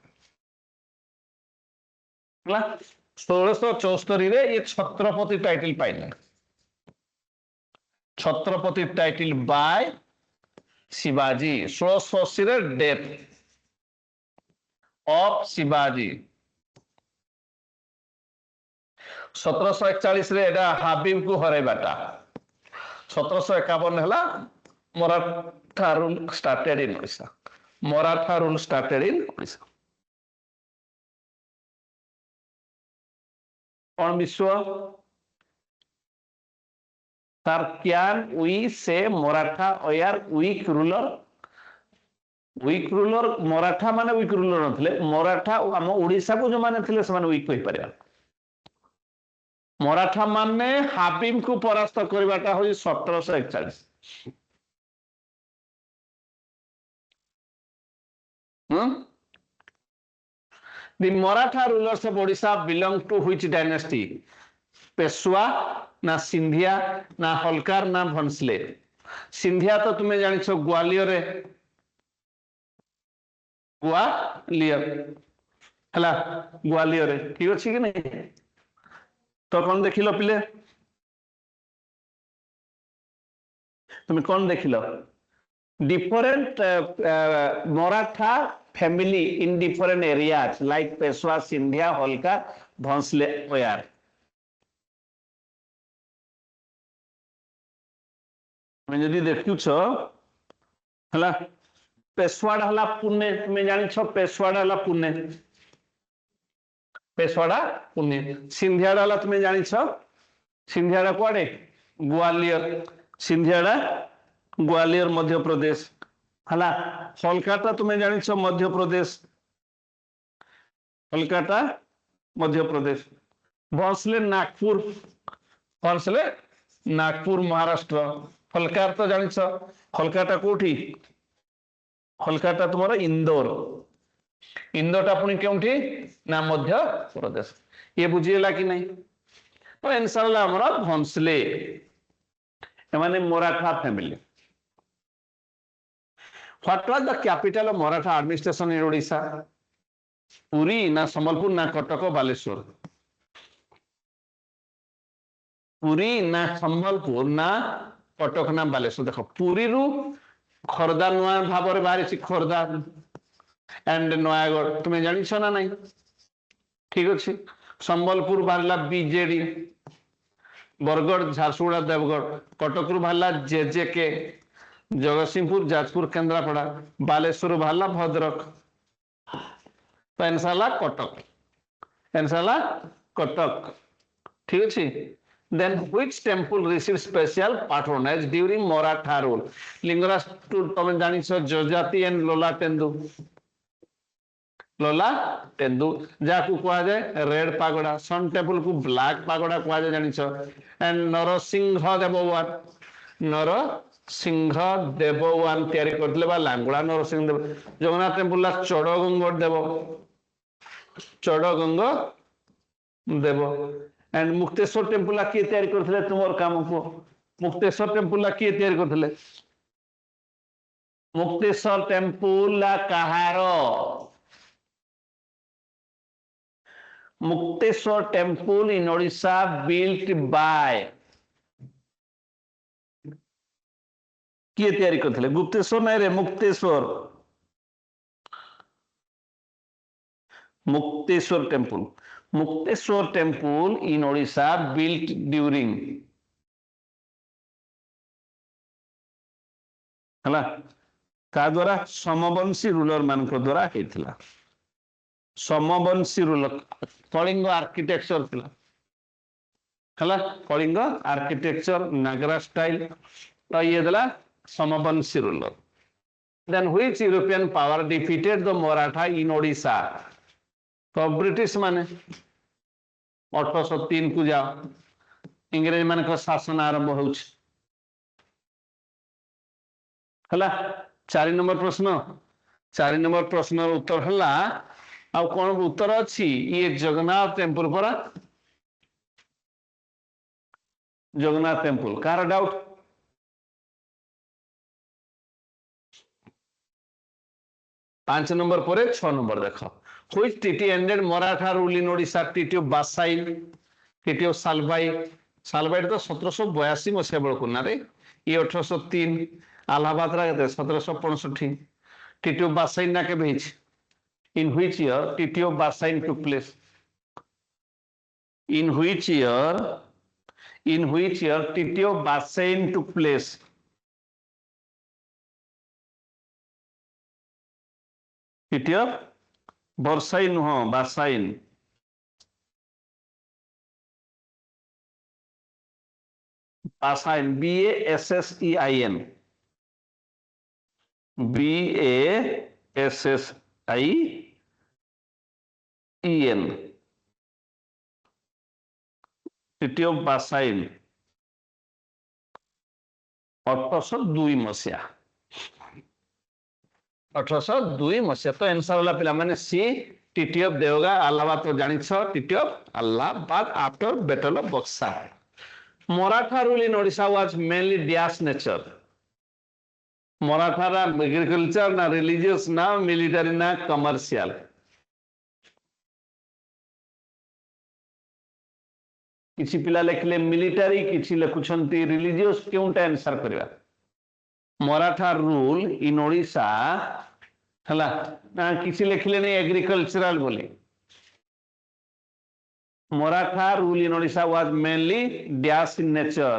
ना 1674 रे ये छत्रपति टाइटल पाइले छत्रपति टाइटल बाय शिवाजी 1680 रे डेथ ऑफ शिवाजी 1741 रे एडा हाबिब को हरैबाटा 1751 हला Maratha rule started in Odisha Maratha rule started in Odisha और विश्व सर कैन वी से मराठा और वीक रूलर मराठा माने वीक रूलर नथिले मराठा हम ओडिशा को जो माने थिले से माने वीक होई परिया मराठा माने हाबिब को परास्त करबाटा होई 1741 The Maratha rulers of Odisha belong to which dynasty? Peshwa ना सिंधिया ना होलकर ना भंसले सिंधिया तो तुम्हें जानी छो ग्वालियर हला ग्वालियर ठीक अच्छी कि नहीं तो कौन देखिल पिले तुम्हें कौन देखिल different Maratha family in different areas like Peshwa Scindia Holkar Bhonsle ओयार जदि देखुछ हला पेशवाड़ा हला पुणे तुम्हें जानी छो पेशवाड़ा हला पुणे पेशवाड़ा पुणे सिंधियाड़ा हला तुम्हें जानी छो सिंधियाड़ा कुआडे ग्वालियर सिंधियाड़ा ग्वालियर मध्य प्रदेश हला होलकाटा तुम्हें जानी छो मध्य प्रदेश होलकाटा मध्य प्रदेश भोसले नागपुर महाराष्ट्र होलकार तो जानी छो होलकाटा कोठी होलकाटा तुम्हारा इंदोर टा पुणी क्योंठी ना मध्य प्रदेश ये बुझीला कि नहीं तो इंशाल्लाह हमरा भोंसले माने Maratha family what was the capital of Maratha administration in Odisha Puri ना संबलपुर ना कटक बालेश्वर पुरी ना संबलपुर ना कटक ना बालेश्वर देखो पुरी रु खोर्धा नुआ भाव में बाहरी खोर्धा एंड नयागढ़ तुम्हें जानी छो ना नहीं ठीक अच्छे संबलपुर बाहरला बीजेडी बरगढ़ झारसुगुड़ा देवगढ़ कटक रु बाहरला जेजेके जगतसिंहपुर जाजपुर केन्द्रापड़ा बालेश्वर बाहरला भद्रक तो इंशाल्लाह कटक ठीक अच्छे then which temple received special patronage during Maratha rule Lingaraj तुम जानी छो जजाति एंड लोला टेंदु जाकू कहा जाए रेड पागोड़ा सन टेम्पल को ब्लैक पागोड़ा कहा जाए जानी छो एंड नरसिंह देववान तैयारी करथिले बा लांगुड़ा नरसिंह देव जगन्नाथ टेम्पल ला चड़गंग देव एंड मुक्तेश्वर टेम्पल किए तैयारी करथिले तुमर काम को मुक्तेश्वर टेम्पल किए तैयारी करथिले मुक्तेश्वर टेम्पल कहार Mukteshwar temple in Odisha built by किए तैयारी करथिले गुप्तेश्वर नहीं रे Mukteshwar Mukteshwar temple in Odisha built during हला का द्वारा समवंशी रूलर मान द्वारा हेतिला समवंशी रूलर कलिंग आर्किटेक्चर थिला हला कलिंग आर्किटेक्चर नागरा स्टाइल तो ये देला Somvanshi ruler then which European power defeated the Maratha in Odisha तो ब्रिटिश माने 1803 को जाओ इंग्रेज मान को शासन आरंभ होउछ हला 4 नंबर प्रश्न उत्तर हला आ कोन उत्तर अछि ये जगन्नाथ टेम्पल पर Jagannath temple car doubt 5 number पर 6 नंबर देख which TT ended Maratha rule in Odisha TT of बासाइल TT of सालबाइट तो 1782 मसिया बेलको ना रे ये 1803 अलाहाबाद रा 1765 टीटी ऑफ बासाइल ना के भेज in which year TT of बासाइल took place in which year TT of बासाइल took place TT of बरसाइन नुह बासाइन बासाइन BASSEIN BASSIEN सिटी ऑफ बासाइन 1802 मसिया 1802 मसिया तो आंसर वाला पिला माने सी टीटी ऑफ देवगा अलाहाबाद तो जानि छ TT of Allahabad after battle of Buxar Maratha rule in Odisha was mainly dash nature Maratha रा एग्रीकल्चर ना रिलीजियस ना मिलिटरी ना कमर्शियल किछि पिला लेखले मिलिटरी किछि लेखुछंती रिलीजियस केउंटा आंसर करबा मराठा रूल इन ओडिशा हला ना किसी लिखले नहीं एग्रीकल्चरल बोले Maratha rule in Odisha was mainly dash in nature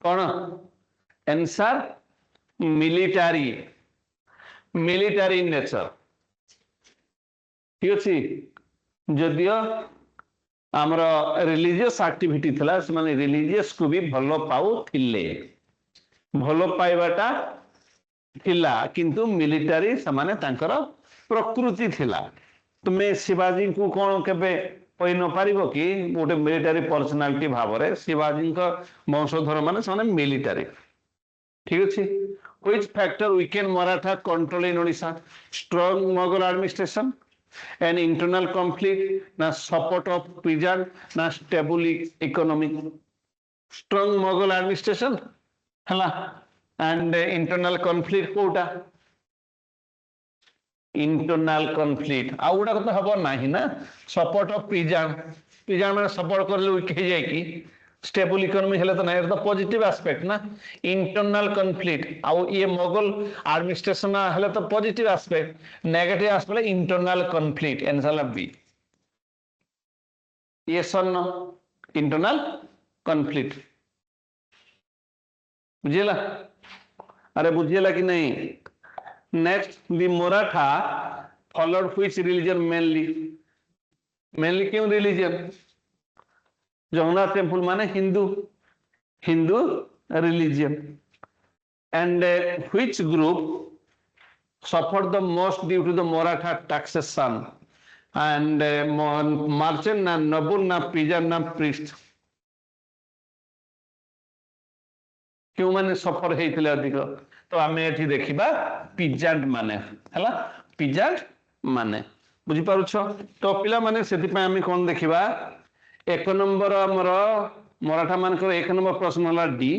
कौन आंसर मिलिटरी इन नेचर ठीक अच्छी जदियो आमर रिलीजियस एक्टिविटी थिला से माने रिलीजियस को भी भलो पाउ थिले भलो पाइबाटा थिला किंतु मिलिटरी समाने तांकर प्रकृति थिला तुमे शिवाजी को कोन केबे पई न पारिबो कि गोटे मिलिटरी पर्सनालिटी भाबरे शिवाजी को वंशधर माने समाने मिलिटरी ठीक अछि which factor weekend Maratha control in Odisha strong Mughal administration an internal conflict na support of peasant na stable economic strong Mughal administration hala and internal conflict कोटा internal conflict आ उडा तो हबो नाही ना support of peasant माने सपोर्ट करले वीक हे जाय की स्टेबल इकोनॉमी हेले तो ना तो पॉजिटिव एस्पेक्ट ना इंटरनल कॉन्फ्लिक्ट आउ ये मुगल एडमिनिस्ट्रेशन हेले तो positive aspect negative aspect internal conflict answer be yes और नो इंटरनल कॉन्फ्लिक्ट बुझिला अरे बुझिला कि नहीं next the Maratha followed which religion mainly क्यों रिलीजन जगन्नाथ टेम्पल माने Hindu religion and which group suffered the most due to the Maratha taxation and merchant na noble na peasant na priest क्यों माने सफर हेतिले अधिक तो आमे एठी देखिबा पिजांट माने हला पिजांट माने बुझी पारुछ तो पिला माने सेति पे आमे कोन देखिबा एक नंबर हमर मराठा मानकर एक नंबर प्रश्न हला डी